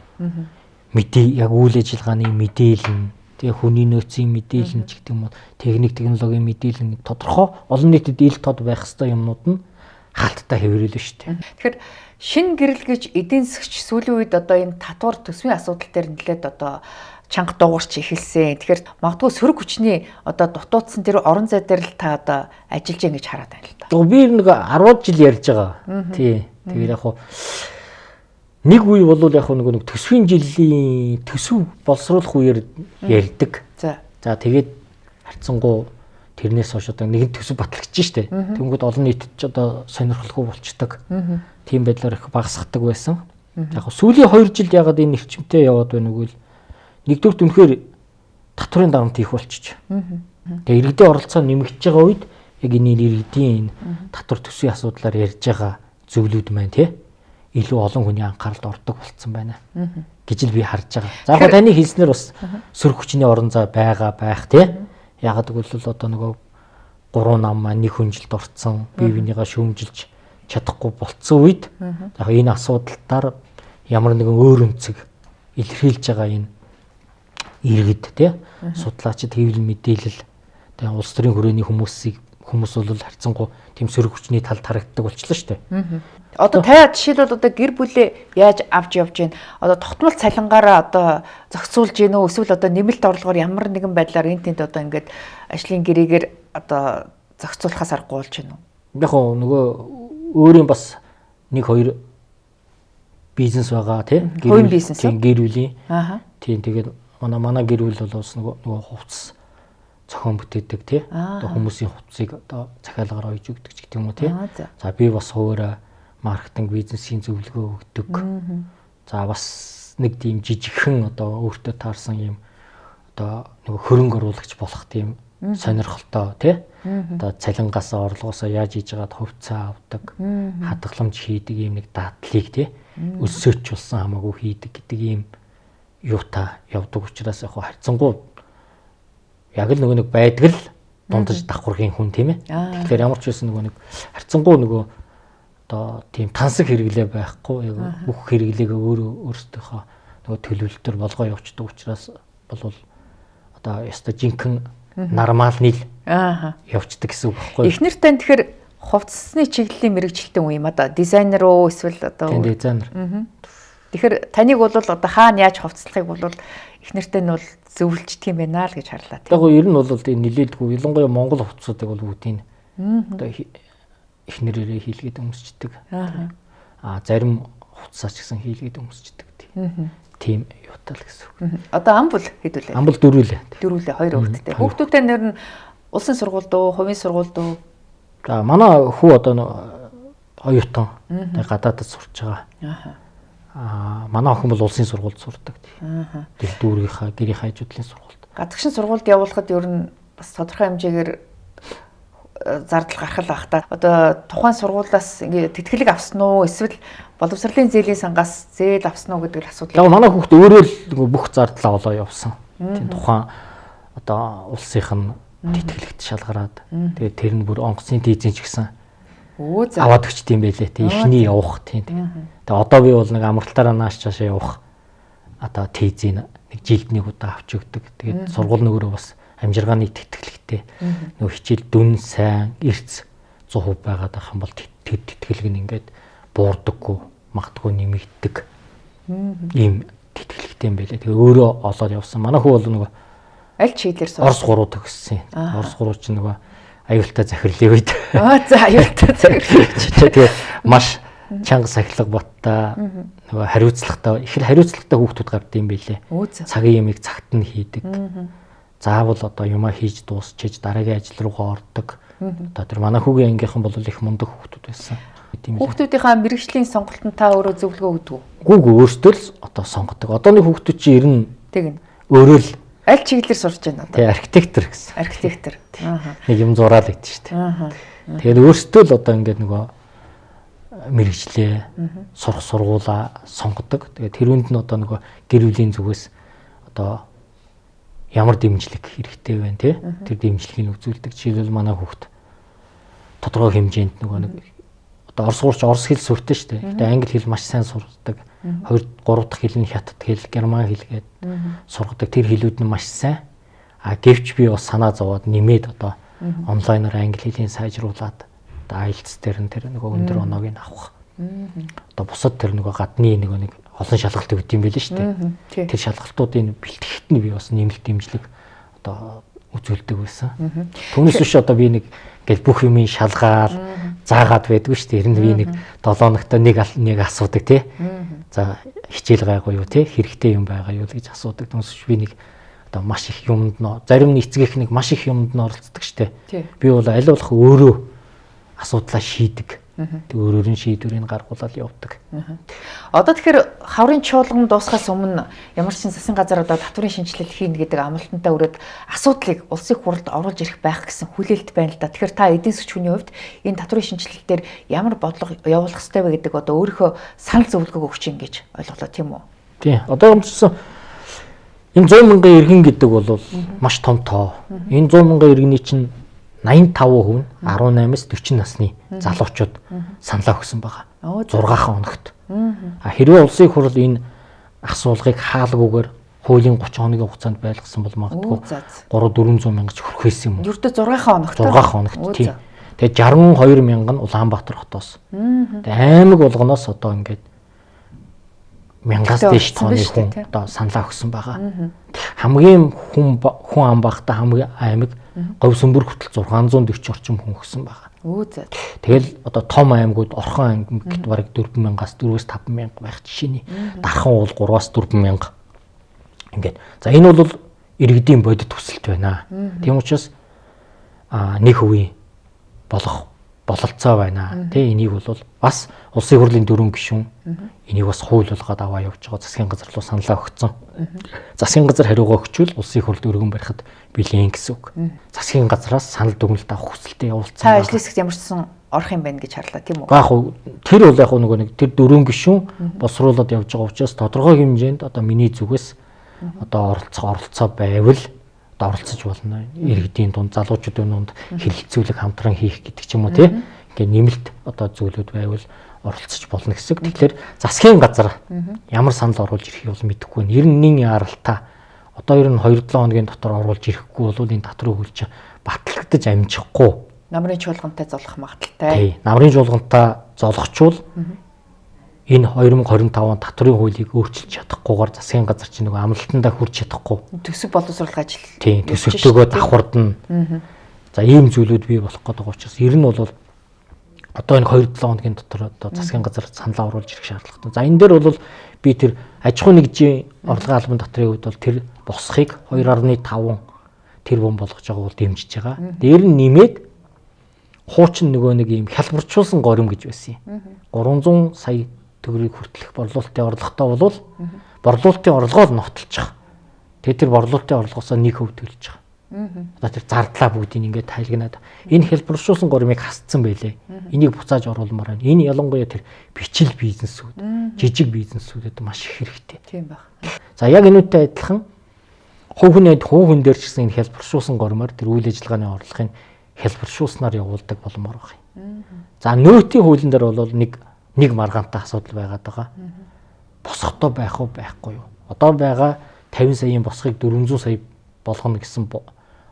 Мэдээ яг үйл ажиллагааны мэдээлэл, тэгээ хүний нөөцийн мэдээлэл ч гэдэг юм уу, техник технологийн мэдээлэл тодорхой олон нийтэд ил тод байх ёстой юмнууд нь хаалттай хэврэл шүү дээ. Тэгэхээр шинэ гэрэл гэж эдийн засгч сүүлийн үед одоо энэ татвар төсвийн асуудал дээр нэлээд одоо чанга дуугарч эхэлсэн. Тэгэхээр магадгүй сөрөг хүчний одоо дутуудсан тэр орон зай дээр л та одоо ажиллаж байгаа гэж хараад байна л да. Би нэг 10 жил ярьж байгаа. Тий. Тэгээд яг хуу нэг үе бол яг хуу нэг төсвийн жилийн төсөв боловсруулах үеэр ярьдаг. За тэгээд харьцангуй тэрнээс хойш одоо нэгэн төсөв батлагч штэ. Тэнгүүд олон нийтэд ч одоо сонирхолгүй болчдөг. Тийм байдлаар их багасгадаг байсан. Яг сүүлийн 2 жил ягаад энэ эрчимтэй яваад байна вэ гэвэл нэгдүгээр үнэхээр татварын дарамт их болчих. Тэгээ иргэдийн оролцоо нэмэгдэж байгаа үед яг энэ иргэдийн татвар төсвийн асуудлаар ярьж байгаа зөвлүүд маань тий илүү олон хүний анхааралд ордог болцсон байна гэж л би харж байгаа. За яг таны хэлснээр бас сөрөг хүчний орон зай байх тий. Ягаад гэвэл одоо нөгөө 3 нам маань нэг хүнжилд орцсон, бие бинийгаа шүүмжилж чадахгүй болцсон үед яг энэ асуудалтаар ямар нэгэн өөр өнцөг илэрхийлж байгаа энэ иргэд тий судлаачид хэвлэл мэдээлэл тий улс төрийн хүрээний хүмүүс бол харьцангуй тийм сөрөг хүчний талд харагддаг болчихлоо шүү дээ. Одоо та жишээлбэл одоо гэр бүлээ яаж авч явж гин одоо тогтмол цалингаараа одоо зохицуулж гин үү эсвэл одоо нэмэлт орлогоор ямар нэгэн байдлаар энэ тэнд одоо ингээд ажлын гэрээгээр одоо зохицуулахаас аргагүй болж гин үү? Яг нөгөө өөрийн бас 1-2 бизнес байгаа тий гэр бүлийн. Тийм тэгээд манай гэр бүл бол бас нөгөө хувцас зохион бүтээдэг тий. Одоо хүмүүсийн хувцсыг одоо захиалгаар ойж өгдөг ч гэдэг юм уу тий. За би бас хуваараа маркетинг бизнесийн зөвлөгөө өгдөг. За бас нэг тийм жижигхэн одоо өөртөө таарсан юм одоо нөгөө хөрөнгө оруулагч болох тийм сонирхолтой тий. Одоо цалингаас орлогоосоо яаж хийж байгаад хувьцаа авдаг, хадгаламж хийдэг юм нэг дадлыг тий. Өсөөч болсон хамаагүй хийдэг гэдэг ийм юутай явдаг учраас яг харьцангуй яг л нөгөө нэг байдаг л дундаж давхаргийн хүн тийм ээ. Тэгэхээр ямар ч байсан нөгөө нэг харьцангуй нөгөө одоо тийм тансаг хэрэглээ байхгүй яг бүх хэрэглээгээ өөрсдийнхөө нөгөө төлөвлөлтөөр болгоо явуулдаг учраас бол одоо яста жинхэнэ нормалны л явцдаг гэсэн үг байхгүй. Эхнэр тань тэгэхээр хувцсны чиглэлийн мэрэгчлэлтэн үе юм одоо дизайнер уу эсвэл одоо дизайнер. Тэгэхээр таныг бол одоо хаана яаж хувцлахыг бол эхнэртэй нь бол зөвлөждөг юм байна л гэж харлаа. Яг гоо ер нь бол тийм нилээдгүй ялангуяа Монгол хувцсуудыг бол бүгдийг одоо эхнэрээрээ хийлгээд өмсчдэг. Зарим хувцсаач гэсэн хийлгээд өмсчдэг тийм юутай л гэсэн үг. Одоо ам бол хэд үлээ? Ам бол 4 үлээ. 4 үлээ 2 хүүхэдтэй. Хүүхдүүдтэй нэр нь улсын сургуульд уу, хувийн сургуульд уу? За манай хүү одоо оюутан гадаадд сурч байгаа. Манай охин бол улсын сургуульд сурдаг. Тэр дүүргийнхаа гэрийн хажуудлын сургуульд. Гадагшин сургуульд явуулахад ер нь бас тодорхой хэмжээгээр зардал гарах л бах та. Одоо тухайн сургуулиас ингээ тэтгэлэг авсан уу эсвэл боловсролын зээлийн сангаас зээл авсан уу гэдэг асуудал. Яг манай хүүхд өөрөө л бүх зардлаа олоо явсан. Тийм тухайн одоо улсынх нь тэтгэлэгт шалгараад тэгээд тэр нь бүр онгоцны дийзэн ч гэсэн аваад өгчт юм байлээ. Тэг ихний явах тийм. Тэгээ одоо би бол нэг амралтаараа нааш цаашаа явах одоо тейзийн нэг жилд нэг удаа авч өгдөг. Тэгээд сургууль нөгөөрөө бас амжиргааны тэтгэлэгтэй нөгөө хичээл дүн сайн эрц 100% байгаад ах юм бол тэр тэтгэлэг нь ингээд буурдаггүй магадгүй нэмэгддэг ийм тэтгэлэгтэй юм байлээ. Тэгээ өөрөө олоод явсан. Манай хүү бол нөгөө аль чиглэлээр сурсан? Орос 3 төгссөн. Орос 3 ч нөгөө аюултай захирлын үед. За аюултай захирлын. Тэгээ маш чанга сахилга боттой нөгөө хариуцлагатай их хариуцлагатай хүүхдүүд гардаг юм байлээ. Цагийн ямыг цагт нь хийдэг. Заавал одоо юмаа хийж дуусчиж дараагийн ажил руугаа ордог. Одоо тэр манай хүүгийн ангийнхан бол их мундаг хүүхдүүд байсан. Хүүхдүүдийнхаа мэрэгжлийн сонголтод та өөрөө зөвлөгөө өгдөг үү? Гүүг өөртөө л одоо сонгодог. Одооны хүүхдүүд чи ер нь тэгнь. Өөрөө л аль чиглэлээр сурч байна одоо? Тий, архитектор гэсэн. Архитектор. Нэг юм зураал гэдэг шүү дээ. Тэгээд өөртөө л одоо ингээд нөгөө мэрэгчлээ сурах сургуулаа сонгодог. Тэгээд тэр үнд нь одоо нөгөө гэр бүлийн зүгээс одоо ямар дэмжлэг хэрэгтэй байна тий? Тэр дэмжлэгийг үзүүлдэг. Жишээлбэл манай хүүхд тодорхой хэмжээнд нөгөө нэг одоо орос хэл суртаа шүү дээ. Гэтэ англи хэл маш сайн сурдаг. 2-3 дахь хэл нь хятад хэл, герман хэл гээд сургадаг. Тэр хэлүүд нь маш сайн. Гэвч би бас санаа зовоод нэмээд одоо онлайнаар англи хэлийг сайжруулад одоо IELTS дээр нь тэр нөгөө өндөр оноог нь авах Одоо бусад тэр нөгөө гадны нэг олон шалгалт өгд юм байл шүү дээ. Тэр шалгалтуудын бэлтгэхт нь би бас нэмэлт дэмжлэг одоо үзүүлдэг байсан. Түүнээс биш одоо би нэг ингээл бүх юмыг шалгаал заагаад байдгүй шүү дээ. Ер нь би нэг 7 хоногт нэг асуудаг тий. За хичээл гайгүй юу тий, хэрэгтэй юм байгаа юу гэж асуудаг. Түүнээс би нэг одоо маш их юмд зарим эцгийнх нэг маш их юмд оролцдог шүү дээ. Би бол аль болох өөрөө асуудлаа шийдэг. Тэг өөрөөр нь шийдвэрийг гаргуулаад явдаг. Одоо тэгэхээр хаврын чуулган дуусахаас өмнө ямар ч засгийн газар одоо татврын шинжилэл хийнэ гэдэг амлалтантай өрөөд асуудлыг улсын хурлд оруулж ирэх байх гэсэн хүлээлт байна л да. Тэгэхээр та эдийн засгийн хувьд энэ татврын шинжилэл дээр ямар бодлого явуулах ёстой вэ гэдэг одоо өөрийнхөө санал зөвлөгөө өгч ин гэж ойлголоо тийм үү? Тийм. Одоо юмчсан энэ 100 мянган иргэн гэдэг бол маш том тоо. Энэ 100 мянган иргэний чинь 85% нь 18-аас 40 насны залуучууд саналаа өгсөн байгаа. 6 хоногт. Хэрвээ улсын хурл энэ асуулгыг хаалгүйгээр хуулийн 30 хоногийн хугацаанд байлгасан бол магадгүй 300-400 мянга ч хүрэх байсан юм. Ердөө 6 хоногт. 6 хоногт тийм. Тэгээ 62 мянган нь Улаанбаатар хотоос. Тэгээ аймаг болгоноос одоо ингээд мянгаас дээш тооны хүн одоо саналаа өгсөн байгаа. Хамгийн хүн ам багтаа хамгийн аймаг Говь Сүмбэр хүртэл 640 орчим хүн өгсөн байгаа. Тэгэл одоо том аймагуд Орхон аймаг гэд бараг 4000-аас 4-5 байх жишээний. Дархан уул 3-аас 4000. Ингээд. За энэ бол иргэдийн бодит төсөлт байна. Тийм учраас нэг хувийн болох бололцоо байна. Тэ энийг бол бас улсын хурлын 4 гишүүн энийг бас хууль болгоод аваа явж байгаа. Засгийн газар руу саналаа өгсөн. Засгийн газар хариугаа өгчвөл улсын хурлд өргөн барихад билээ гэсэн үг. Засгийн газраас санал дүгнэлт авах хүсэлтэд явуулсан. Та ажлын хэсэгт ямар ч сан орох юм байна гэж харлаа тийм үү? Яг уу тэр бол яг нөгөө нэг тэр 4 гишүүн босруулаад явж байгаа учраас тодорхой хэмжээнд одоо миний зүгээс одоо оролцоо байвал одоо оролцож болно. Иргэдийн дунд залуучуудын дунд хэлэлцүүлэг хамтран хийх гэдэг ч юм уу тийм. Ингээ нэмэлт одоо зүйлүүд байвал оролцож болно гэсэн. Тэгэхээр засгийн газар ямар санал оруулж ирэхийг бол мэдэхгүй байна. 91 яралтаа одоо ер нь 2-7 хоногийн дотор оруулж ирэхгүй бол энэ татрын хөл чинь батлагдаж амжихгүй. Намрын чуулгантай золох магадaltaй. Тий, намрын чуулгантай золохчвол энэ 2025 он татрын хуулийг өөрчилж чадахгүйгээр засгийн газар чинь нөгөө амлалтандаа хүрч чадахгүй. Төсөв боловсруулах ажил. Тий, төсөвтөөгөө давхардна. За ийм зүйлүүд бий болох гэдэг учраас ер нь бол одоо энэ 2-7 хоногийн дотор одоо засгийн газар саналаа оруулж ирэх шаардлагатай. За энэ дээр бол би тэр аж ахуй нэгжийн орлогын албан татрын хувьд бол тэр босхийг 2.5 тэрбум болгож байгаа бол дэмжиж байгаа. Дээр нь нэмээд хуучин нөгөө нэг юм хялбарчуулсан горим гэж байсан юм. 300 сая төгрөгийг хүртэлх борлуулалтын орлоготой бол борлуулалтын орлогоо нь нотолчих. Тэгээд тэр борлуулалтын орлогоосоо 1% төлж байгаа. Одоо тэр зардлаа бүгдийг ингээд тайлгнаад энэ хялбарчуулсан горимыг хасцсан байлээ. Энийг буцааж оруулмаар байна. Энэ ялангуяа тэр бичил бизнесүүд, жижиг бизнесүүдэд маш их хэрэгтэй. Тийм байна. За яг энүүтэй адилхан хувь хүн дээр ч гэсэн энэ хялбарчуулсан горимор тэр үйл ажиллагааны орлогын хялбарчуулснаар явуулдаг боломоор байна. За нөөтийн хуулийн дээр бол нэг маргаантай асуудал байгаад байгаа. Босготой байх уу байхгүй юу? Одоо байгаа 50 саяын босхийг 400 сая болгоно гэсэн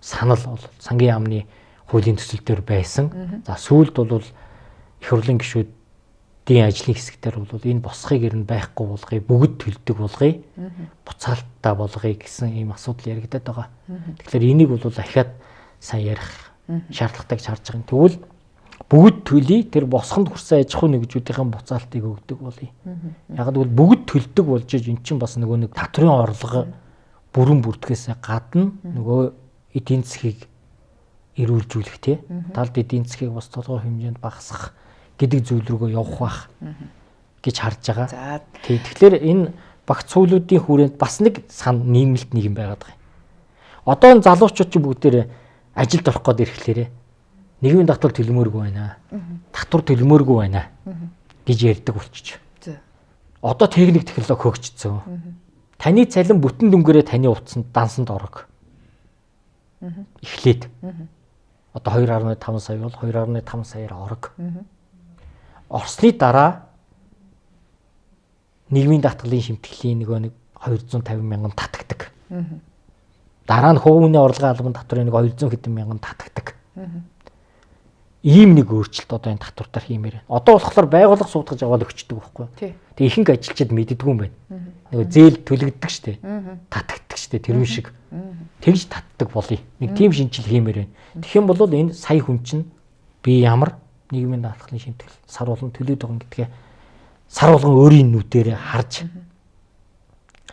санал бол сангийн яамны хуулийн төсөлтөөр байсан. За сүүлд бол их хурлын гишүүдийн ажлын хэсгээр бол энэ босхийг ер нь байхгүй болгоё, бүгд төлдөг болгоё, буцаалтаа болгоё гэсэн ийм асуудал яригадаад байгаа. Тэгэхээр энийг бол дахиад сайн ярих шаардлагатай гэж харж байгаа юм. Тэгвэл бүгд төлөе, тэр босхонд хүрсэн аж ахуй нэгжүүдийн буцаалтыг өгдөг болъё. Яг л бүгд төлдөг болж ин чинь бас нөгөө нэг татрын орлого бүрэн бүртгэхээс гадна нөгөө эдийн засгийг эрүүлжүүлэх тий. Талд эдийн засгийг бас тодорхой хэмжээнд багасгах гэдэг зүйл рүүгээ явах байх гэж харж байгаа. Тий. Тэгэхээр энэ багц цуулуудын хүрээнд бас нэг нийгмэлт нийгэм байгаад байгаа юм. Одоо энэ залуучууд ч бүгдээрээ ажилд орох гээд ирэхлээрээ нийгмийн татвар төлмөөргүй байна. Татвар төлмөөргүй байна гэж ярьдаг болчих. Одоо техник технологи хөгжсөн. Таны цалин бүтэн дүнгээрээ таны утсанд дансанд орог. Эхлээд. Одоо 2.5 сая бол 2.5 саяар орог. Орсны дараа нийгмийн даатгалын шимтгэлийн нэг 250 мянган татагдаг. Дараа нь хувийн орлогын албан татврын 200 хэдэн мянган татагдаг. ийм нэг өөрчлөлт одоо энэ татвартаар хиймээр байна. Одоо болохоор байгууллага суудгаж аваад өгчдөг байхгүй. Тэгээ ихэнх ажилчид мэддэггүй юм байна. Нөгөө зээл төлөгддөг штэ. Татагддаг штэ тэрүүн шиг. Тэгж татдаг болъё. Нэг тийм шинжил хиймээр байна. Тэгэх юм бол энэ сая хүн чинь би ямар нийгмийн даатгалын шимтгэл сар болгон төлөөд байгаа гэдгээ сар болгон өөрийн нүдээр харж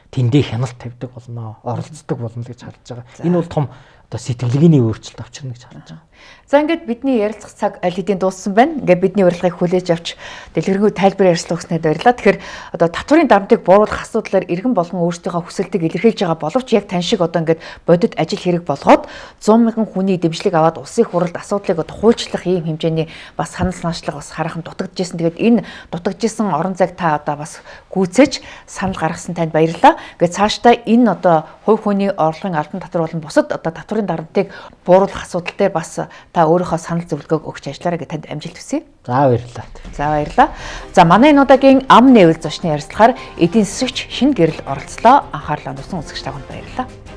тэндээ хяналт тавьдаг болно, оролцдог болно гэж харж байгаа. Энэ бол том одоо сэтгэлгээний өөрчлөлт авчирна гэж харж байгаа. За ингээд бидний ярилцах цаг аль хэдийн дууссан байна. Ингээд бидний урилгыг хүлээж авч дэлгэрэнгүй тайлбар ярьцлага өгснөд баярлалаа. Тэгэхээр одоо татварын дарамтыг бууруулах асуудлаар иргэн болгон өөрсдийнхөө хүсэлтийг илэрхийлж байгаа боловч яг тань шиг одоо ингээд бодит ажил хэрэг болгоод 100 мянган хүний дэмжлэг аваад улсын хурлд асуудлыг одоо хуульчлах ийм хэмжээний бас санал санаачлага бас хараахан дутагдчихсэн. Тэгээд энэ дутагдчихсан орон зайг та одоо бас гүйцээж санал гаргасан танд баярлалаа. Ингээд цаашдаа энэ одоо хувь хүний орлогын албан татвар болон бусад одоо татварын дарамтыг бууруулах асуудал дээр бас та өөрийнхөө санал зөвлөгөөг өгч ажиллаарай гэж танд амжилт хүсье. За баярлалаа. За баярлалаа. За манай энэ удаагийн ам нээвэл зочны ярилцлагаар эдийн засагч шинэ гэрэл оролцлоо. Анхаарлаа тусан үзэгч таганд баярлалаа.